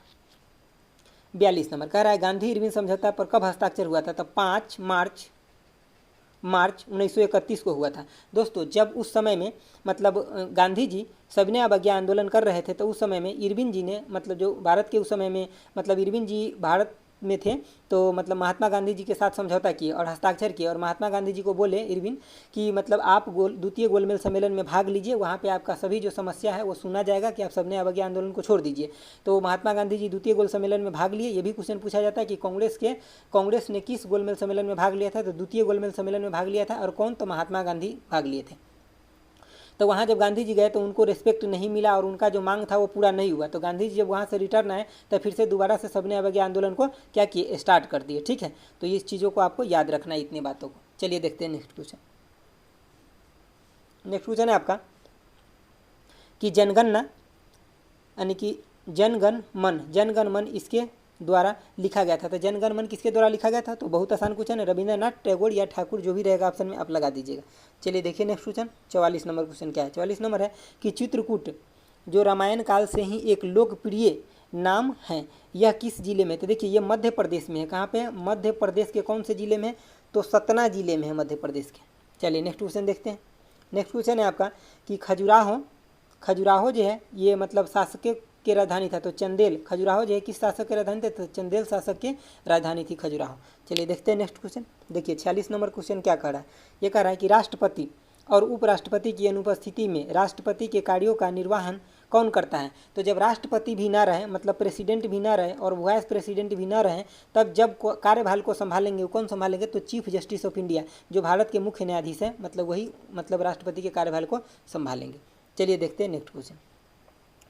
Speaker 1: 42 नंबर, कह रहा है गांधी इरविन समझौता पर कब हस्ताक्षर हुआ था? तो 5 मार्च 1931 को हुआ था। दोस्तों जब उस समय में मतलब गांधी जी सविनय अवज्ञा आंदोलन कर रहे थे, तो उस समय में इरविन जी ने मतलब जो भारत के उस समय में मतलब इरविन जी भारत में थे, तो मतलब महात्मा गांधी जी के साथ समझौता किए और हस्ताक्षर किए, और महात्मा गांधी जी को बोले इरविन कि मतलब आप द्वितीय गोलमेज सम्मेलन में भाग लीजिए, वहाँ पे आपका सभी जो समस्या है वो सुना जाएगा कि आप सविनय अवज्ञा आंदोलन को छोड़ दीजिए। तो महात्मा गांधी जी द्वितीय गोल सम्मेलन में भाग लिए। ये भी क्वेश्चन पूछा जाता है कि कांग्रेस ने किस गोलमेज सम्मेलन में भाग लिया था? तो द्वितीय गोलमेज सम्मेलन में भाग लिया था, और कौन? तो महात्मा गांधी भाग लिए थे। तो वहाँ जब गांधी जी गए तो उनको रिस्पेक्ट नहीं मिला और उनका जो मांग था वो पूरा नहीं हुआ। तो गांधी जी जब वहाँ से रिटर्न आए तो फिर से दोबारा से सविनय अवज्ञा आंदोलन को क्या किए? स्टार्ट कर दिए। ठीक है, तो इस चीज़ों को आपको याद रखना है, इतनी बातों को। चलिए देखते हैं नेक्स्ट क्वेश्चन। नेक्स्ट क्वेश्चन है आपका कि जनगणना यानी कि जनगण मन इसके द्वारा लिखा गया था। तो जनगण मन किसके द्वारा लिखा गया था? तो बहुत आसान क्वेश्चन है, रविंद्रनाथ टैगोर या ठाकुर, जो भी रहेगा ऑप्शन में आप लगा दीजिएगा। चलिए देखिए नेक्स्ट क्वेश्चन। 44 नंबर क्वेश्चन क्या है? 44 नंबर है कि चित्रकूट जो रामायण काल से ही एक लोकप्रिय नाम है, यह किस जिले में? तो देखिए ये मध्य प्रदेश में है। कहाँ पे है? मध्य प्रदेश के कौन से जिले में? तो सतना जिले में है, मध्य प्रदेश के। चलिए नेक्स्ट क्वेश्चन देखते हैं। नेक्स्ट क्वेश्चन है आपका कि खजुराहो जो है ये मतलब शासक की राजधानी था। तो चंदेल, खजुराहो जो है किस शासक की राजधानी थी? तो चंदेल शासक की राजधानी थी खजुराहो। चलिए देखते हैं नेक्स्ट क्वेश्चन। देखिए 46 नंबर क्वेश्चन क्या कह रहा है? ये कह रहा है कि राष्ट्रपति और उपराष्ट्रपति की अनुपस्थिति में राष्ट्रपति के कार्यों का निर्वहन कौन करता है? तो जब राष्ट्रपति भी ना रहे, मतलब प्रेसिडेंट भी ना रहे और वाइस प्रेसिडेंट भी ना रहे, तब जब कार्यभार को संभालेंगे वो कौन संभालेंगे? तो चीफ जस्टिस ऑफ इंडिया, जो भारत के मुख्य न्यायाधीश हैं, मतलब वही मतलब राष्ट्रपति के कार्यभार को संभालेंगे। चलिए देखते हैं नेक्स्ट क्वेश्चन।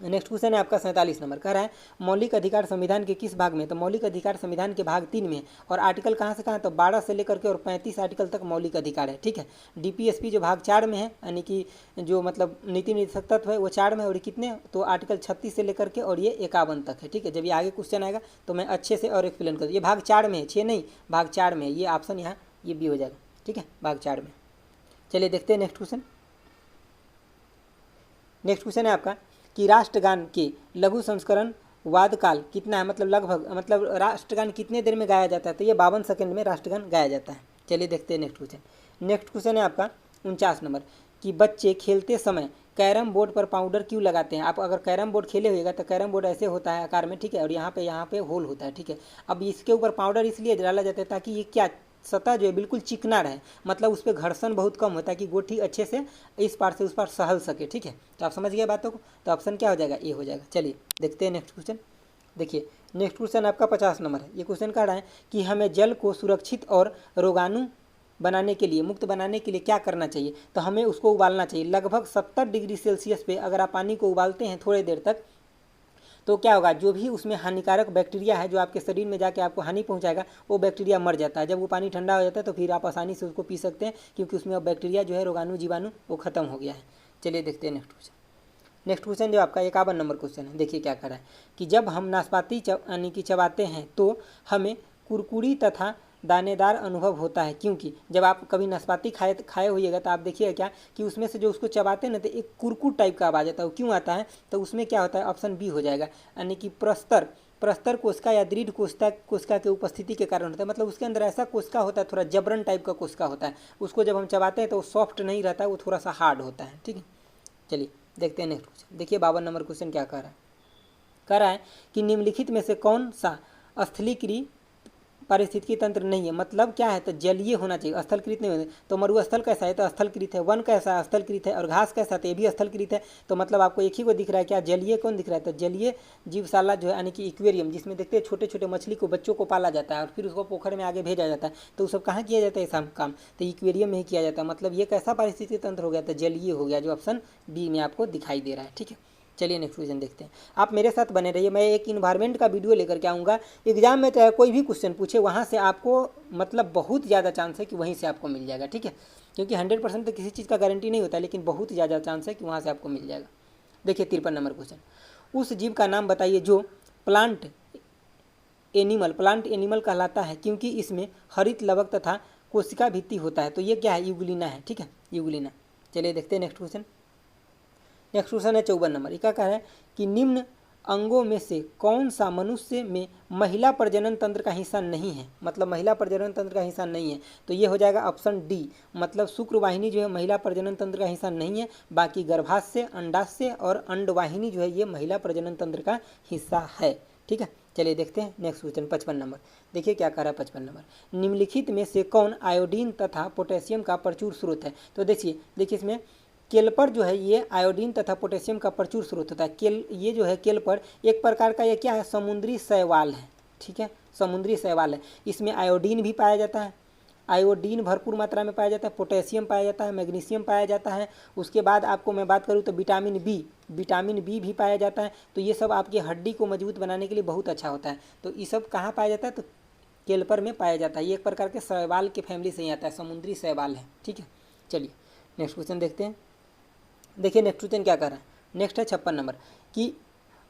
Speaker 1: नेक्स्ट क्वेश्चन है आपका 47 नंबर, कह रहा है मौलिक अधिकार संविधान के किस भाग में? तो मौलिक अधिकार संविधान के भाग 3 में, और आर्टिकल कहाँ से कहाँ? तो 12 से लेकर के और 35 आर्टिकल तक मौलिक अधिकार है। ठीक है, डीपीएसपी जो भाग 4 में है, यानी कि जो मतलब नीति निर्देशक तत्व है वो 4 में है, और कितने? तो आर्टिकल 36 से लेकर के और ये 51 तक है। ठीक है, जब ये आगे क्वेश्चन आएगा तो मैं अच्छे से और एक्सप्लेन कर दूँ। ये भाग 4 में है, 6 नहीं, भाग 4 में है। ये ऑप्शन यहाँ ये भी हो जाएगा। ठीक है, भाग 4 में। चलिए देखते हैं नेक्स्ट क्वेश्चन। नेक्स्ट क्वेश्चन है आपका कि राष्ट्रगान के लघु संस्करण वादकाल कितना है? मतलब लगभग मतलब राष्ट्रगान कितने देर में गाया जाता है? तो ये 52 सेकंड में राष्ट्रगान गाया जाता है। चलिए देखते हैं नेक्स्ट क्वेश्चन। नेक्स्ट क्वेश्चन है आपका 49 नंबर कि बच्चे खेलते समय कैरम बोर्ड पर पाउडर क्यों लगाते हैं? आप अगर कैरम बोर्ड खेले होगा तो कैरम बोर्ड ऐसे होता है आकार में। ठीक है, और यहाँ पे होल होता है। ठीक है, अब इसके ऊपर पाउडर इसलिए डाला जाता है ताकि ये क्या सतह जो है बिल्कुल चिकना रहे, मतलब उस पर घर्षण बहुत कम होता है कि गोठी अच्छे से इस पार से उस पार सहल सके। ठीक है, तो आप समझ गए बातों को, तो ऑप्शन क्या हो जाएगा, ए हो जाएगा। चलिए देखते हैं नेक्स्ट क्वेश्चन। देखिए नेक्स्ट क्वेश्चन आपका 50 नंबर है। ये क्वेश्चन कह रहा है कि हमें जल को सुरक्षित और रोगाणु बनाने के लिए, मुक्त बनाने के लिए क्या करना चाहिए। तो हमें उसको उबालना चाहिए। लगभग 70 डिग्री सेल्सियस पे अगर आप पानी को उबालते हैं थोड़ी देर तक, तो क्या होगा, जो भी उसमें हानिकारक बैक्टीरिया है जो आपके शरीर में जाके आपको हानि पहुंचाएगा, वो बैक्टीरिया मर जाता है। जब वो पानी ठंडा हो जाता है तो फिर आप आसानी से उसको पी सकते हैं, क्योंकि उसमें अब बैक्टीरिया जो है, रोगाणु जीवाणु, वो खत्म हो गया है। चलिए देखते हैं नेक्स्ट क्वेश्चन। नेक्स्ट क्वेश्चन जो आपका 51 नंबर क्वेश्चन है। देखिए क्या कर रहा है कि जब हम नाशपाती यानी कि चबाते हैं तो हमें कुरकुरी तथा दानेदार अनुभव होता है, क्योंकि जब आप कभी नाशपाती खाए होइएगा तो आप देखिएगा क्या कि उसमें से जो उसको चबाते हैं ना तो एक कुरकुर टाइप का आवाज़ आता है। वो क्यों आता है, तो उसमें क्या होता है, ऑप्शन बी हो जाएगा, यानी कि प्रस्तर कोशिका या दृढ़ कोशिका के उपस्थिति के कारण होता है। मतलब उसके अंदर ऐसा कोशिका होता है, थोड़ा जबरन टाइप का कोशिका होता है, उसको जब हम चबाते हैं तो वो सॉफ्ट नहीं रहता है, वो थोड़ा सा हार्ड होता है। ठीक है, चलिए देखते हैं नेक्स्ट क्वेश्चन। देखिए 52 नंबर क्वेश्चन क्या कह रहा है कि निम्नलिखित में से कौन सा स्थलीकृत पारिस्थितिकी तंत्र नहीं है। मतलब क्या है, तो जलीय होना चाहिए, स्थलकृत नहीं होना। तो मरुस्थल कैसा है, तो स्थलकृत है। वन कैसा है, स्थलकृत है। और घास कैसा है, तो ये भी स्थलकृत है। तो मतलब आपको एक ही को दिख रहा है, क्या जलीय कौन दिख रहा है, तो जलीय जीवशाला जो है, यानी कि एक्वेरियम, जिसमें देखते हैं छोटे छोटे मछली को, बच्चों को पाला जाता है और फिर उसको पोखर में आगे भेजा जाता है। तो वो सब कहाँ किया जाता है ऐसा काम, तो एक्वेरियम में ही किया जाता है। मतलब ये कैसा पारिस्थितिकी तंत्र हो गया, तो जलीय हो गया, जो ऑप्शन बी में आपको दिखाई दे रहा है। ठीक है, चलिए नेक्स्ट क्वेश्चन देखते हैं। आप मेरे साथ बने रहिए, मैं एक इन्वायरमेंट का वीडियो लेकर के आऊँगा। एग्जाम में चाहे कोई भी क्वेश्चन पूछे, वहाँ से आपको मतलब बहुत ज़्यादा चांस है कि वहीं से आपको मिल जाएगा। ठीक है, क्योंकि 100% तो किसी चीज़ का गारंटी नहीं होता, लेकिन बहुत ज़्यादा चांस है कि वहाँ से आपको मिल जाएगा। देखिए 53 नंबर क्वेश्चन, उस जीव का नाम बताइए जो प्लांट एनिमल कहलाता है, क्योंकि इसमें हरित लवक तथा कोशिका भित्ति होता है। तो ये क्या है, यूग्लिना है। ठीक है, यूग्लिना। चलिए देखते हैं नेक्स्ट क्वेश्चन। नेक्स्ट क्वेश्चन है 54 नंबर। ये क्या कह रहा है कि निम्न अंगों में से कौन सा मनुष्य में महिला प्रजनन तंत्र का हिस्सा नहीं है। मतलब महिला प्रजनन तंत्र का हिस्सा नहीं है, तो ये हो जाएगा ऑप्शन डी। मतलब शुक्रवाहिनी जो है महिला प्रजनन तंत्र का हिस्सा नहीं है, बाकी गर्भाशय, अंडाशय और अंडवाहिनी जो है ये महिला प्रजनन तंत्र का हिस्सा है। ठीक है, चलिए देखते हैं नेक्स्ट क्वेश्चन 55 नंबर। देखिए क्या कह रहा है 55 नंबर, निम्नलिखित में से कौन आयोडीन तथा पोटेशियम का प्रचुर स्रोत है। तो देखिए इसमें केल्पर जो है ये आयोडीन तथा पोटेशियम का प्रचुर स्रोत होता है। ये जो है केल्पर एक प्रकार का ये क्या है, समुद्री शैवाल है। ठीक है, समुद्री शैवाल है। इसमें आयोडीन भी पाया जाता है, आयोडीन भरपूर मात्रा में पाया जाता है, पोटेशियम पाया जाता है, मैग्नीशियम पाया जाता है। उसके बाद आपको मैं बात करूँ तो विटामिन बी भी पाया जाता है। तो ये सब आपकी हड्डी को मजबूत बनाने के लिए बहुत अच्छा होता है। तो ये सब कहाँ पाया जाता है, तो केल्पर में पाया जाता है। ये एक प्रकार के शैवाल के फैमिली से ही आता है, समुद्री शैवाल है। ठीक है, चलिए नेक्स्ट क्वेश्चन देखते हैं। देखिए नेक्स्ट क्वेश्चन क्या कर रहा है, नेक्स्ट है 56 नंबर कि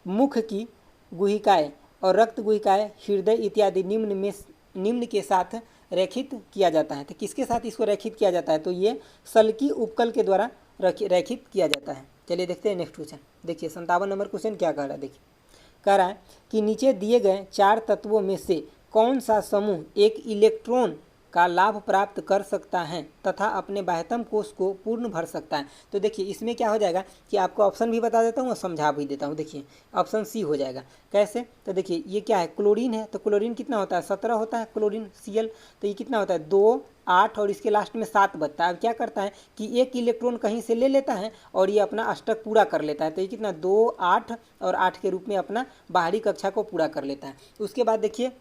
Speaker 1: मुख की गुहिकाएँ और रक्त गुहिकाएँ, हृदय इत्यादि निम्न के साथ रेखित किया जाता है। तो किसके साथ इसको रेखित किया जाता है, तो ये सल्की उपकल के द्वारा रेखित किया जाता है। चलिए देखते हैं नेक्स्ट क्वेश्चन। देखिए 57 नंबर क्वेश्चन क्या कह रहा है, देखिए कह रहा है कि नीचे दिए गए 4 तत्वों में से कौन सा समूह एक इलेक्ट्रॉन का लाभ प्राप्त कर सकता है तथा अपने बाह्यतम कोश को पूर्ण भर सकता है। तो देखिए इसमें क्या हो जाएगा कि आपको ऑप्शन भी बता देता हूँ और समझा भी देता हूँ। देखिए ऑप्शन सी हो जाएगा। कैसे, तो देखिए ये क्या है, क्लोरीन है। तो क्लोरीन कितना होता है, 17 होता है क्लोरीन Cl। तो ये कितना होता है, 2, 8 और इसके लास्ट में 7 बचता है। अब क्या करता है कि एक इलेक्ट्रॉन कहीं से ले लेता है और ये अपना अष्टक पूरा कर लेता है। तो ये कितना, 2, 8 और 8 के रूप में अपना बाहरी कक्षा को पूरा कर लेता है। उसके बाद देखिए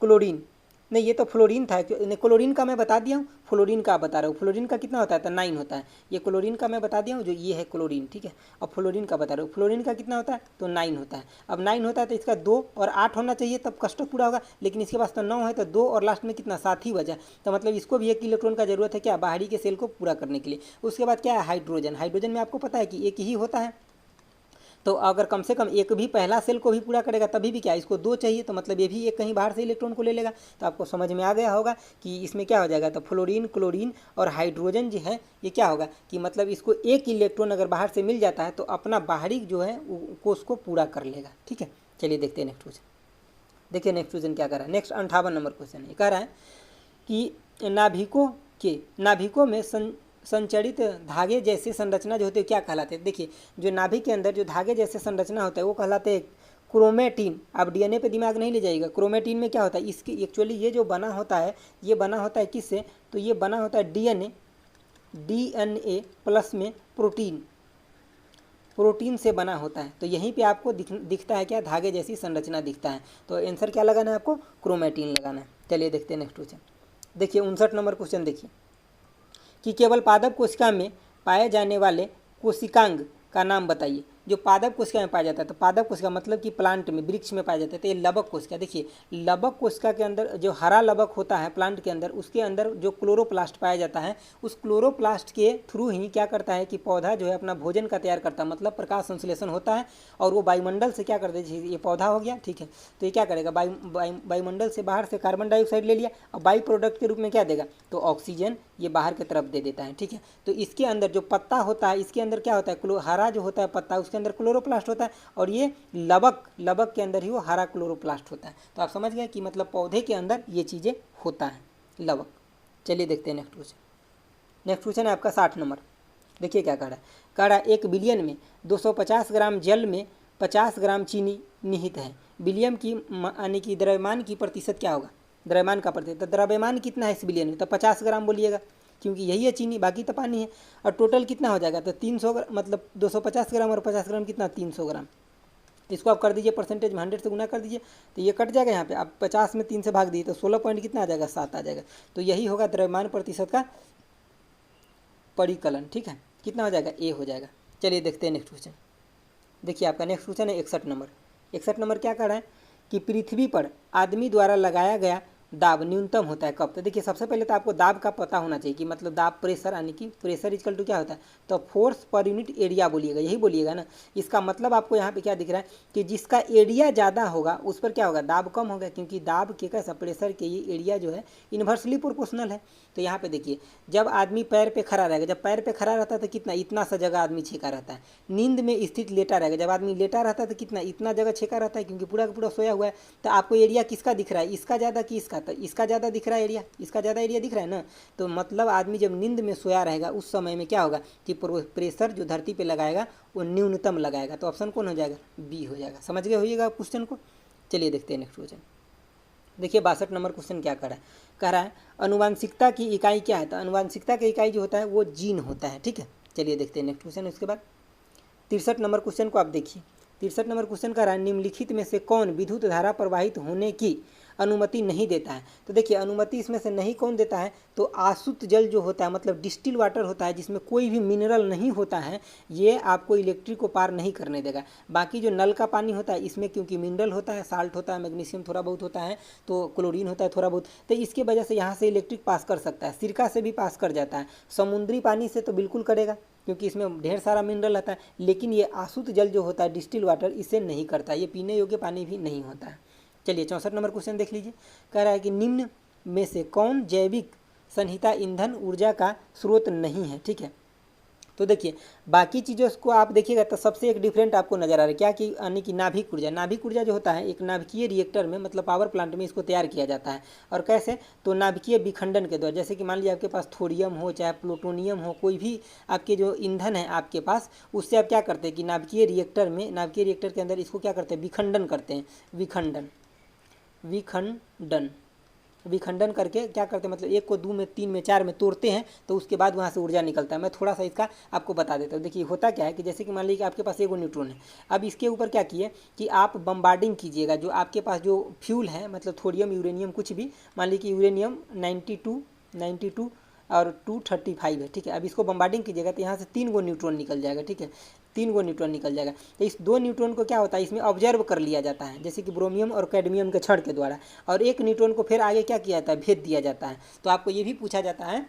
Speaker 1: क्लोरीन, नहीं ये तो फ्लोरीन था, क्लोरीन का मैं बता दिया हूँ, फ्लोरीन का बता रहा हूँ। फ्लोरीन का कितना होता है, तो 9 होता है। ये क्लोरीन का मैं बता दिया हूँ, जो ये है क्लोरीन। ठीक है, अब फ्लोरीन का बता रहा हूँ, फ्लोरीन का कितना होता है, तो 9 होता है। अब 9 होता है तो इसका 2 और 8 होना चाहिए, तब कष्टक पूरा होगा। लेकिन इसके पास तो 9 है, तो 2 और लास्ट में कितना, 7 ही बचा। तो मतलब इसको भी एक इलेक्ट्रॉन का जरूरत है, क्या, बाहरी के सेल को पूरा करने के लिए। उसके बाद क्या है, हाइड्रोजन। हाइड्रोजन में आपको पता है कि एक ही होता है, तो अगर कम से कम एक भी पहला सेल को भी पूरा करेगा तभी भी क्या, इसको 2 चाहिए। तो मतलब ये भी एक कहीं बाहर से इलेक्ट्रॉन को ले लेगा। तो आपको समझ में आ गया होगा कि इसमें क्या हो जाएगा, तो फ्लोरीन, क्लोरीन और हाइड्रोजन जो है ये क्या होगा कि मतलब इसको एक इलेक्ट्रॉन अगर बाहर से मिल जाता है तो अपना बाहरी जो है कोश को पूरा कर लेगा। ठीक है, चलिए देखते हैं नेक्स्ट क्वेश्चन। देखिए नेक्स्ट क्वेश्चन क्या कर रहा है, नेक्स्ट 58 नंबर क्वेश्चन है। कह रहा है कि नाभिकों में संचरित धागे जैसे संरचना जो होती है क्या कहलाते हैं। देखिए जो नाभि के अंदर जो धागे जैसे संरचना होता है वो कहलाते हैं क्रोमेटिन, आप डीएनए पे दिमाग नहीं ले जाइएगा। क्रोमेटिन में क्या होता है, इसकी एक्चुअली ये जो बना होता है, ये बना होता है किससे, तो ये बना होता है डीएनए, डीएनए प्लस में प्रोटीन, प्रोटीन से बना होता है। तो यहीं पे आपको दिखता है क्या, धागे जैसी संरचना दिखता है। तो आंसर क्या लगाना है आपको, क्रोमेटिन लगाना है। चलिए देखते हैं नेक्स्ट क्वेश्चन। देखिए 59 नंबर क्वेश्चन देखिए कि केवल पादप कोशिका में पाए जाने वाले कोशिकांग का नाम बताइए। जो पादप कोशिका में पाया जाता है, तो पादप कोशिका मतलब कि प्लांट में, वृक्ष में पाया जाता है, तो ये लबक कोशिका। देखिए लबक कोशिका के अंदर जो हरा लबक होता है प्लांट के अंदर, उसके अंदर जो क्लोरोप्लास्ट पाया जाता है, उस क्लोरोप्लास्ट के थ्रू ही क्या करता है कि पौधा जो है अपना भोजन का तैयार करता है, मतलब प्रकाश संश्लेषण होता है, और वो वायुमंडल से क्या करते हैं, ये पौधा हो गया, ठीक है, तो ये क्या करेगा, वायुमंडल से बाहर से कार्बन डाइऑक्साइड ले लिया और बाई प्रोडक्ट के रूप में क्या देगा, तो ऑक्सीजन ये बाहर की तरफ दे देता है, ठीक है। तो इसके अंदर जो पत्ता होता है, इसके अंदर क्या होता है, हरा जो होता है पत्ता, उसके अंदर क्लोरोप्लास्ट होता है, और ये लबक के अंदर ही वो हरा क्लोरोप्लास्ट होता है। तो आप समझ गए कि मतलब पौधे के अंदर ये चीज़ें होता है, लबक। चलिए देखते हैं नेक्स्ट क्वेश्चन। नेक्स्ट क्वेश्चन है आपका 60 नंबर। देखिए क्या कह रहा है, कह रहा है 1 बिलियन में 250 ग्राम जल में 50 ग्राम चीनी निहित है। बिलियन की यानी कि द्रव्यमान की प्रतिशत क्या होगा, द्रव्यमान का प्रतिशत, तो द्रव्यमान कितना है इस बिलियन में, तो 50 ग्राम बोलिएगा, क्योंकि यही है चीनी, बाकी तो पानी है। और टोटल कितना हो जाएगा, तो 300 मतलब 250 ग्राम और 50 ग्राम कितना, 300 ग्राम। इसको आप कर दीजिए परसेंटेज में 100 से गुना कर दीजिए, तो ये कट जाएगा यहाँ पे, आप 50 में 3 से भाग दिए तो 16 पॉइंट कितना आ जाएगा, 7 आ जाएगा। तो यही होगा द्रव्यमान प्रतिशत का परिकलन, ठीक है, कितना हो जाएगा, ए हो जाएगा। चलिए देखते हैं नेक्स्ट क्वेश्चन। देखिए आपका नेक्स्ट क्वेश्चन है 61 नंबर। 61 नंबर क्या कर रहा है कि पृथ्वी पर आदमी द्वारा लगाया गया दाब न्यूनतम होता है कब। तो देखिए सबसे पहले तो आपको दाब का पता होना चाहिए कि मतलब दाब, प्रेशर, यानी कि प्रेशर इक्वल टू क्या होता है, तो फोर्स पर यूनिट एरिया बोलिएगा, यही बोलिएगा ना। इसका मतलब आपको यहाँ पे क्या दिख रहा है कि जिसका एरिया ज़्यादा होगा उस पर क्या होगा, दाब कम होगा, क्योंकि दाब के कैसा, प्रेशर के ये एरिया जो है इन्वर्सली प्रोपोर्शनल है। तो यहाँ पे देखिए जब आदमी पैर पे खड़ा रहेगा, जब पैर पे खड़ा रहता है तो कितना, इतना सा जगह आदमी छेका रहता है। नींद में स्थित लेटा रहेगा, जब आदमी लेटा रहता है तो कितना, इतना जगह छेका रहता है, क्योंकि पूरा का पूरा सोया हुआ है। तो आपको एरिया किसका दिख रहा है, इसका ज़्यादा कि इसका, तो इसका ज़्यादा दिख रहा है एरिया, इसका ज़्यादा एरिया दिख रहा है ना। तो मतलब आदमी जब नींद में सोया रहेगा उस समय में क्या होगा कि प्रेशर जो धरती पे लगाएगा वो न्यूनतम लगाएगा। तो ऑप्शन कौन हो जाएगा, बी हो जाएगा। समझ गए होइएगा क्वेश्चन को। चलिए देखते हैं नेक्स्ट क्वेश्चन। देखिए 62 नंबर क्वेश्चन क्या कर रहा है, कह रहा है अनुवांशिकता की इकाई क्या है। तो अनुवांशिकता की इकाई जो होता है वो जीन होता है, ठीक है। चलिए देखते हैं नेक्स्ट क्वेश्चन। उसके बाद 63 नंबर क्वेश्चन को आप देखिए। 63 नंबर क्वेश्चन कह रहा है निम्नलिखित में से कौन विद्युत धारा प्रवाहित होने की अनुमति नहीं देता है। तो देखिए अनुमति इसमें से नहीं कौन देता है, तो आसुत जल जो होता है, मतलब डिस्टिल वाटर होता है, जिसमें कोई भी मिनरल नहीं होता है, ये आपको इलेक्ट्रिक को पार नहीं करने देगा। बाकी जो नल का पानी होता है इसमें क्योंकि मिनरल होता है, साल्ट होता है, मैग्नीशियम थोड़ा बहुत होता है, तो क्लोरीन होता है थोड़ा बहुत, तो इसके वजह से यहाँ से इलेक्ट्रिक पास कर सकता है। सिरका से भी पास कर जाता है, समुद्री पानी से तो बिल्कुल करेगा क्योंकि इसमें ढेर सारा मिनरल रहता है। लेकिन ये आसुत जल जो होता है, डिस्टिल वाटर, इसे नहीं करता, ये पीने योग्य पानी भी नहीं होता है। चलिए 64 नंबर क्वेश्चन देख लीजिए। कह रहा है कि निम्न में से कौन जैविक संहिता ईंधन ऊर्जा का स्रोत नहीं है, ठीक है। तो देखिए बाकी चीज़ों को आप देखिएगा तो सबसे एक डिफरेंट आपको नजर आ रहा है क्या, कि यानी कि नाभिक ऊर्जा। नाभिक ऊर्जा जो होता है एक नाभिकीय रिएक्टर में, मतलब पावर प्लांट में इसको तैयार किया जाता है। और कैसे, तो नाभिकीय विखंडन के द्वारा। जैसे कि मान लीजिए आपके पास थोरियम हो चाहे प्लूटोनियम हो, कोई भी आपके जो ईंधन है आपके पास, उससे आप क्या करते हैं कि नाभिकीय रिएक्टर में, नाभिकीय रिएक्टर के अंदर इसको क्या करते हैं, विखंडन करते हैं। विखंडन करके क्या करते हैं, मतलब 1 को 2 में 3 में 4 में तोड़ते हैं, तो उसके बाद वहाँ से ऊर्जा निकलता है। मैं थोड़ा सा इसका आपको बता देता हूँ। देखिए होता क्या है कि जैसे कि मान लीजिए कि आपके पास 1 न्यूट्रॉन है, अब इसके ऊपर क्या किए कि आप बम्बार्डिंग कीजिएगा जो आपके पास जो फ्यूल है, मतलब थोरियम, यूरेनियम, कुछ भी, मान लीजिए कि यूरेनियम 92 और 235 है, ठीक है। अब इसको बम्बार्डिंग कीजिएगा तो यहाँ से 3 गो न्यूट्रॉन निकल जाएगा, ठीक है, 3 गो न्यूट्रॉन निकल जाएगा। तो इस 2 न्यूट्रॉन को क्या होता है, इसमें ऑब्जर्व कर लिया जाता है, जैसे कि ब्रोमियम और कैडमियम के छड़ के द्वारा, और 1 न्यूट्रॉन को फिर आगे क्या किया जाता है, भेज दिया जाता है। तो आपको ये भी पूछा जाता है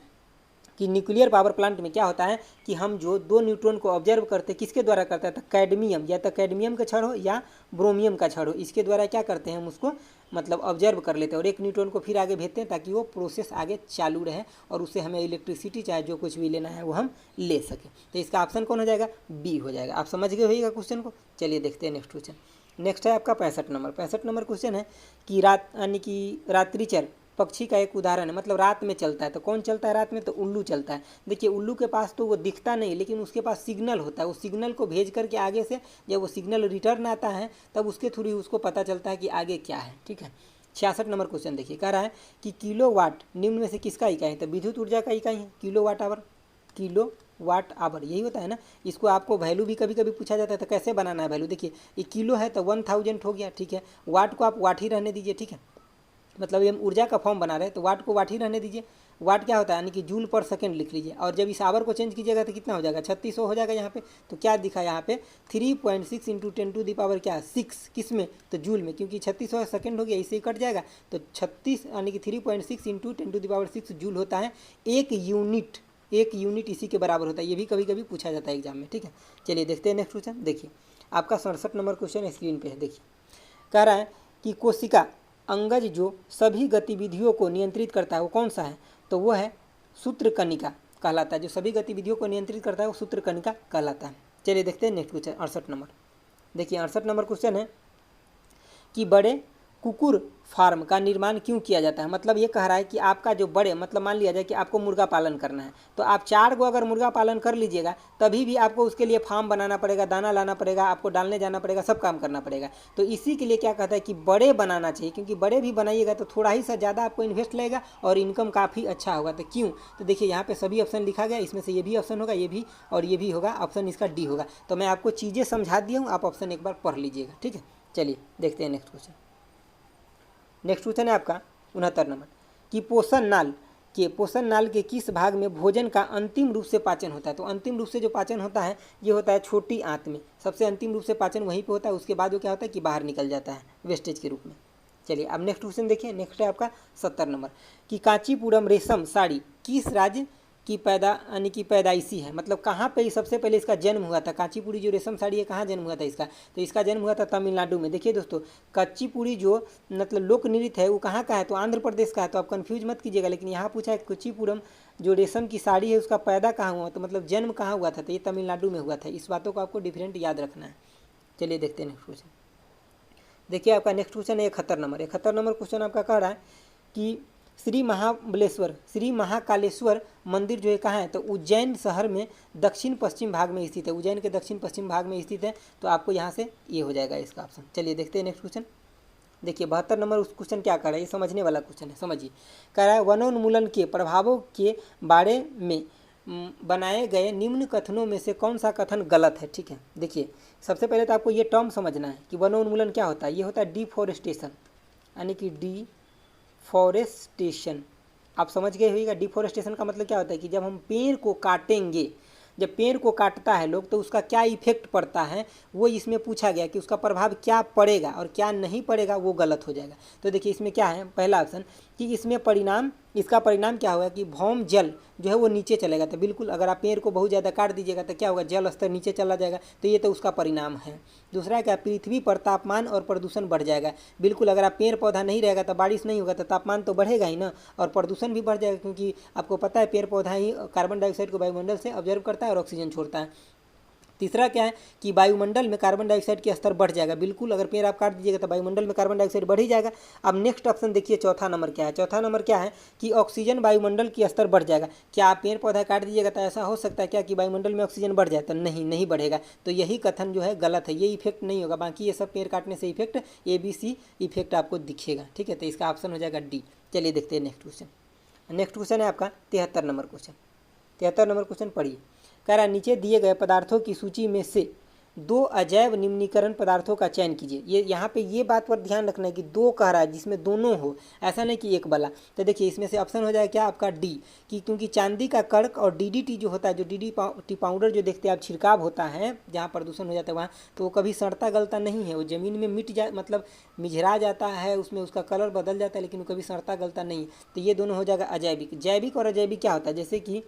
Speaker 1: कि न्यूक्लियर पावर प्लांट में क्या होता है कि हम जो 2 न्यूट्रॉन को ऑब्जर्व करते हैं, किसके द्वारा करते हैं, तो कैडमियम, या तो कैडमियम का छड़ हो या ब्रोमियम का छड़ हो, इसके द्वारा क्या करते हैं हम उसको मतलब ऑब्जर्व कर लेते हैं, और 1 न्यूट्रॉन को फिर आगे भेजते हैं ताकि वो प्रोसेस आगे चालू रहे और उससे हमें इलेक्ट्रिसिटी चाहे जो कुछ भी लेना है वो हम ले सकें। तो इसका ऑप्शन कौन हो जाएगा, बी हो जाएगा। आप समझ गए होइएगा क्वेश्चन को। चलिए देखते हैं नेक्स्ट क्वेश्चन। नेक्स्ट है आपका 65 नंबर। 65 नंबर क्वेश्चन है कि यानी कि रात्रिचर पक्षी का एक उदाहरण है, मतलब रात में चलता है। तो कौन चलता है रात में? तो उल्लू चलता है। देखिए उल्लू के पास तो वो दिखता नहीं, लेकिन उसके पास सिग्नल होता है। उस सिग्नल को भेज करके आगे से जब वो सिग्नल रिटर्न आता है तब उसके थ्रू ही उसको पता चलता है कि आगे क्या है। ठीक है। 66 नंबर क्वेश्चन देखिए, कह रहा है कि किलो वाट निम्न में से किसका इकाई है? तो विद्युत ऊर्जा का इकाई है kilowatt hour. Kilowatt hour यही होता है ना। इसको आपको वैल्यू भी कभी कभी पूछा जाता है, तो कैसे बनाना है वैल्यू? देखिए ये किलो है तो 1000 हो गया। ठीक है। वाट को आप वाट ही रहने दीजिए। ठीक है, मतलब ये हम ऊर्जा का फॉर्म बना रहे हैं तो वाट को वाट ही रहने दीजिए। वाट क्या होता है? यानी कि जूल पर सेकंड लिख लीजिए। और जब इस आवर को चेंज कीजिएगा तो कितना हो जाएगा? 3600 हो जाएगा यहाँ पे। तो क्या दिखा यहाँ पे? 3.6 इंटू 10⁻, क्या 6 किस में? तो जूल में, क्योंकि 3600 सेकंड हो गया, इससे ही कट जाएगा। तो 36 यानी कि 3.6 इंटू 10⁻6 जूल होता है एक यूनिट। एक यूनिट इसी के बराबर होता है। ये भी कभी कभी पूछा जाता है एग्जाम में। ठीक है, चलिए देखते हैं नेक्स्ट क्वेश्चन। देखिए आपका 67 नंबर क्वेश्चन स्क्रीन पे है। देखिए कह रहा है कि कोशिका अंगज जो सभी गतिविधियों को नियंत्रित करता है वो कौन सा है? तो वो है सूत्रकणिका कहलाता है। जो सभी गतिविधियों को नियंत्रित करता है वो सूत्रकणिका कहलाता है। चलिए देखते हैं नेक्स्ट क्वेश्चन 68 नंबर। देखिए 68 नंबर क्वेश्चन है कि बड़े कुकुर फार्म का निर्माण क्यों किया जाता है? मतलब ये कह रहा है कि आपका जो बड़े, मतलब मान लिया जाए कि आपको मुर्गा पालन करना है, तो आप 4 को अगर मुर्गा पालन कर लीजिएगा तभी भी आपको उसके लिए फार्म बनाना पड़ेगा, दाना लाना पड़ेगा, आपको डालने जाना पड़ेगा, सब काम करना पड़ेगा। तो इसी के लिए क्या कहता है कि बड़े बनाना चाहिए, क्योंकि बड़े भी बनाइएगा तो थोड़ा ही सा ज़्यादा आपको इन्वेस्ट लगेगा और इनकम काफ़ी अच्छा होगा। तो क्यों? तो देखिए यहाँ पे सभी ऑप्शन लिखा गया, इसमें से ये भी ऑप्शन होगा, ये भी और ये भी होगा। ऑप्शन इसका डी होगा। तो मैं आपको चीज़ें समझा दिया हूँ, आप ऑप्शन एक बार पढ़ लीजिएगा। ठीक है, चलिए देखते हैं नेक्स्ट क्वेश्चन। नेक्स्ट क्वेश्चन है आपका 69 नंबर कि पोषण नाल के किस भाग में भोजन का अंतिम रूप से पाचन होता है? तो अंतिम रूप से जो पाचन होता है ये होता है छोटी आंत में। सबसे अंतिम रूप से पाचन वहीं पे होता है। उसके बाद वो क्या होता है कि बाहर निकल जाता है वेस्टेज के रूप में। चलिए अब नेक्स्ट क्वेश्चन देखिए। नेक्स्ट है आपका 70 नंबर कि कांचीपुरम रेशम साड़ी किस राज्य की यानी कि पैदाइशी है? मतलब कहाँ पे सबसे पहले इसका जन्म हुआ था? कांचीपुरी जो रेशम साड़ी है कहाँ जन्म हुआ था इसका? तो इसका जन्म हुआ था तमिलनाडु में। देखिए दोस्तों, कुचिपुड़ी जो मतलब लोक नृत्य है वो कहाँ का है? तो आंध्र प्रदेश का है। तो आप कंफ्यूज मत कीजिएगा। लेकिन यहाँ पूछा है कुचिपुरम जो रेशम की साड़ी है उसका पैदा कहाँ हुआ? तो मतलब जन्म कहाँ हुआ था? तो ये तमिलनाडु में हुआ था। इस बातों को आपको डिफरेंट याद रखना है। चलिए देखते हैं नेक्स्ट क्वेश्चन। देखिए आपका नेक्स्ट क्वेश्चन है 71 नंबर। 71 नंबर क्वेश्चन आपका कह रहा है कि श्री महाकालेश्वर मंदिर जो है कहाँ है? तो उज्जैन शहर में दक्षिण पश्चिम भाग में स्थित है। उज्जैन के दक्षिण पश्चिम भाग में स्थित है। तो आपको यहाँ से ये हो जाएगा इसका ऑप्शन। चलिए देखते हैं नेक्स्ट क्वेश्चन। देखिए 72 नंबर उस क्वेश्चन क्या कर रहा है, ये समझने वाला क्वेश्चन है, समझिए। कह रहा है वनोन्मूलन के प्रभावों के बारे में बनाए गए निम्न कथनों में से कौन सा कथन गलत है? ठीक है, देखिए सबसे पहले तो आपको ये टर्म समझना है कि वनोन्मूलन क्या होता है। ये होता है डिफॉरेस्टेशन, यानी कि डिफॉरेस्टेशन। आप समझ गए होइएगा। डिफॉरेस्टेशन का मतलब क्या होता है कि जब हम पेड़ को काटेंगे, जब पेड़ को काटता है लोग तो उसका क्या इफेक्ट पड़ता है वो इसमें पूछा गया कि उसका प्रभाव क्या पड़ेगा और क्या नहीं पड़ेगा, वो गलत हो जाएगा। तो देखिए इसमें क्या है, पहला ऑप्शन कि इसमें इसका परिणाम क्या होगा कि भौम जल जो है वो नीचे चलेगा। तो बिल्कुल अगर आप पेड़ को बहुत ज़्यादा काट दीजिएगा तो क्या होगा, जल स्तर नीचे चला जाएगा। तो ये तो उसका परिणाम है। दूसरा क्या, पृथ्वी पर तापमान और प्रदूषण बढ़ जाएगा। बिल्कुल अगर आप पेड़ पौधा नहीं रहेगा तो बारिश नहीं होगा, तो तापमान तो बढ़ेगा ही ना, और प्रदूषण भी बढ़ जाएगा। क्योंकि आपको पता है पेड़ पौधा ही कार्बन डाइऑक्साइड को वायुमंडल से ऑब्जर्व करता है और ऑक्सीजन छोड़ता है। तीसरा क्या है कि वायुमंडल में कार्बन डाइऑक्साइड के स्तर बढ़ जाएगा। बिल्कुल अगर पेड़ आप काट दीजिएगा तो वायुमंडल में कार्बन डाइऑक्साइड बढ़ ही जाएगा। अब नेक्स्ट ऑप्शन देखिए, चौथा नंबर क्या है? चौथा नंबर क्या है कि ऑक्सीजन वायुमंडल की स्तर बढ़ जाएगा। क्या आप पेड़ पौधा काट दीजिएगा तो ऐसा हो सकता है क्या कि वायुमंडल में ऑक्सीजन बढ़ जाए? तो नहीं बढ़ेगा। तो यही कथन जो है गलत है, ये इफेक्ट नहीं होगा। बाकी ये सब पेड़ काटने से इफेक्ट ABC इफेक्ट आपको दिखेगा। ठीक है, तो इसका ऑप्शन हो जाएगा डी। चलिए देखते हैं नेक्स्ट क्वेश्चन। नेक्स्ट क्वेश्चन है आपका 73 नंबर क्वेश्चन। 73 नंबर क्वेश्चन पढ़िए। कह रहा है नीचे दिए गए पदार्थों की सूची में से 2 अजैव निम्नीकरण पदार्थों का चयन कीजिए। ये यहाँ पे ये बात पर ध्यान रखना है कि 2 कह रहा है जिसमें दोनों हो, ऐसा नहीं कि एक वाला। तो देखिए इसमें से ऑप्शन हो जाएगा क्या आपका डी, कि क्योंकि चांदी का कड़क और DDT जो होता है, जो DDT पाउडर जो देखते हैं आप छिड़काव होता है जहाँ प्रदूषण हो जाता है वहाँ, तो वो कभी सड़ता गलता नहीं है। वो ज़मीन में मतलब मिझरा जाता है, उसमें उसका कलर बदल जाता है, लेकिन वो कभी सड़ता गलता नहीं। तो ये दोनों हो जाएगा अजैविक। जैविक और अजैविक क्या होता है, जैसे कि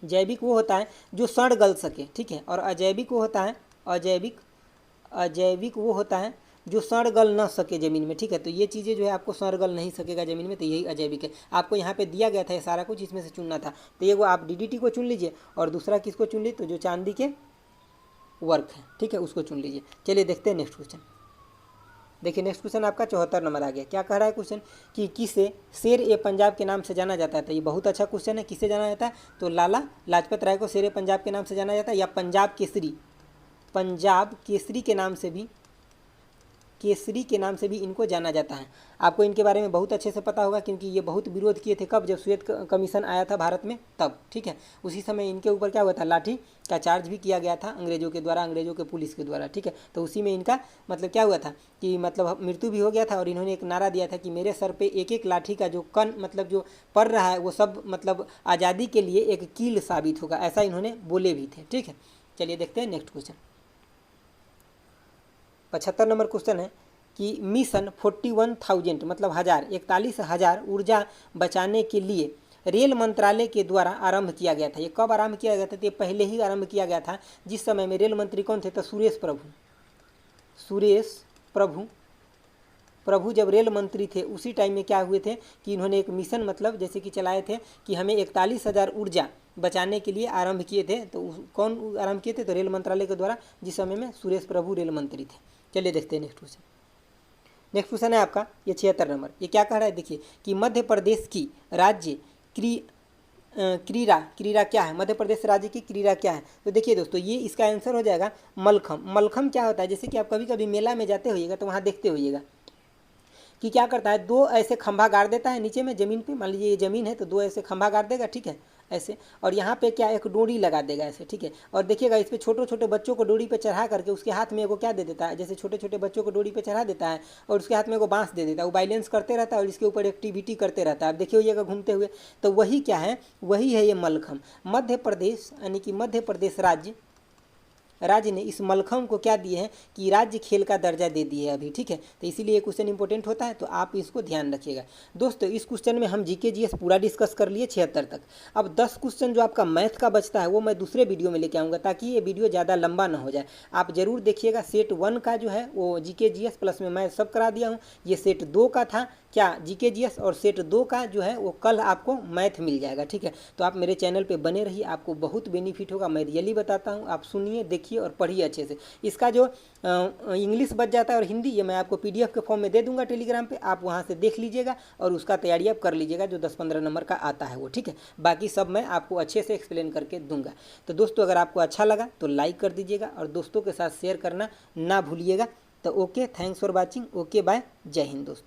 Speaker 1: जैविक वो होता है जो सड़ गल सके, ठीक है, और अजैविक वो होता है अजैविक वो होता है जो सड़ गल ना सके ज़मीन में। ठीक है, तो ये चीज़ें जो है आपको सड़ गल नहीं सकेगा ज़मीन में, तो यही अजैविक है। आपको यहाँ पे दिया गया था ये सारा कुछ, इसमें से चुनना था। तो ये वो आप DDT को चुन लीजिए और दूसरा किसको चुन लीजिए, तो जो चांदी के वर्क है, ठीक है, उसको चुन लीजिए। चलिए देखते हैं नेक्स्ट क्वेश्चन। देखिए नेक्स्ट क्वेश्चन आपका 74 नंबर आ गया। क्या कह रहा है क्वेश्चन कि किसे शेर ए पंजाब के नाम से जाना जाता है। तो ये बहुत अच्छा क्वेश्चन है, किसे जाना जाता है, तो लाला लाजपत राय को शेर ए पंजाब के नाम से जाना जाता है, या पंजाब केसरी के नाम से भी इनको जाना जाता है। आपको इनके बारे में बहुत अच्छे से पता होगा, क्योंकि ये बहुत विरोध किए थे कब, जब सुएज कमीशन आया था भारत में तब, ठीक है। उसी समय इनके ऊपर क्या हुआ था, लाठी का चार्ज भी किया गया था अंग्रेजों के द्वारा, अंग्रेजों के पुलिस के द्वारा, ठीक है। तो उसी में इनका मतलब क्या हुआ था कि मतलब मृत्यु भी हो गया था, और इन्होंने एक नारा दिया था कि मेरे सर पे एक एक लाठी का जो कण मतलब जो पड़ रहा है वो सब मतलब आज़ादी के लिए एक कील साबित होगा, ऐसा इन्होंने बोले भी थे, ठीक है। चलिए देखते हैं नेक्स्ट क्वेश्चन। 75 नंबर क्वेश्चन है कि मिशन 41,000 मतलब 41,000 ऊर्जा बचाने के लिए रेल मंत्रालय के द्वारा आरंभ किया गया था। ये कब आरंभ किया गया था, तो ये पहले ही आरंभ किया गया था, जिस समय में रेल मंत्री कौन थे, तो सुरेश प्रभु जब रेल मंत्री थे उसी टाइम में क्या हुए थे कि इन्होंने एक मिशन मतलब जैसे कि चलाए थे कि हमें 41,000 ऊर्जा बचाने के लिए आरंभ किए थे। तो कौन आरंभ किए थे, तो रेल मंत्रालय के द्वारा, जिस समय में सुरेश प्रभु रेल मंत्री थे। चलिए देखते हैं नेक्स्ट क्वेश्चन। नेक्स्ट क्वेश्चन है आपका ये 76 नंबर। ये क्या कह रहा है, देखिए कि मध्य प्रदेश की राज्य क्रीड़ा क्या है, मध्य प्रदेश राज्य की क्रीड़ा क्या है। तो देखिए दोस्तों, ये इसका आंसर हो जाएगा मलखम। मलखम क्या होता है, जैसे कि आप कभी कभी मेला में जाते होइएगा तो वहाँ देखते होइएगा कि क्या करता है, दो ऐसे खंभा गाड़ देता है नीचे में ज़मीन पे, मान लीजिए ये ज़मीन है तो दो ऐसे खंभा गाड़ देगा, ठीक है, ऐसे, और यहाँ पे क्या एक डोरी लगा देगा ऐसे, ठीक है। और देखिएगा इस पे छोटे छोटे बच्चों को डोरी पे चढ़ा करके उसके हाथ में एगो क्या दे देता है, जैसे छोटे छोटे बच्चों को डोरी पे चढ़ा देता है और उसके हाथ में एगो बांस दे देता है, वो बैलेंस करते रहता है और इसके ऊपर एक्टिविटी करते रहता है, आप देखिए होइएगा घूमते हुए। तो वही क्या है, वही है ये मलखम। मध्य प्रदेश यानी कि मध्य प्रदेश राज्य ने इस मलखम को क्या दिए हैं कि राज्य खेल का दर्जा दे दिए है अभी, ठीक है। तो इसीलिए ये क्वेश्चन इंपॉर्टेंट होता है, तो आप इसको ध्यान रखिएगा दोस्तों। इस क्वेश्चन में हम जीके जीएस पूरा डिस्कस कर लिए 76 तक। अब 10 क्वेश्चन जो आपका मैथ का बचता है वो मैं दूसरे वीडियो में लेके आऊँगा, ताकि ये वीडियो ज़्यादा लंबा ना हो जाए। आप जरूर देखिएगा, सेट 1 का जो है वो जीके जीएस प्लस में मैं सब करा दिया हूँ। ये सेट 2 का था क्या जीके जीएस, और सेट 2 का जो है वो कल आपको मैथ मिल जाएगा, ठीक है। तो आप मेरे चैनल पे बने रहिए, आपको बहुत बेनिफिट होगा, मैं रियली बताता हूँ। आप सुनिए, देखिए और पढ़िए अच्छे से। इसका जो इंग्लिश बच जाता है और हिंदी, ये मैं आपको पीडीएफ के फॉर्म में दे दूंगा टेलीग्राम पे, आप वहाँ से देख लीजिएगा और उसका तैयारी आप कर लीजिएगा, जो 10-15 नंबर का आता है वो, ठीक है। बाकी सब मैं आपको अच्छे से एक्सप्लेन करके दूंगा। तो दोस्तों, अगर आपको अच्छा लगा तो लाइक कर दीजिएगा और दोस्तों के साथ शेयर करना ना भूलिएगा। तो okay, thanks for watching, okay bye, जय हिंद दोस्तों।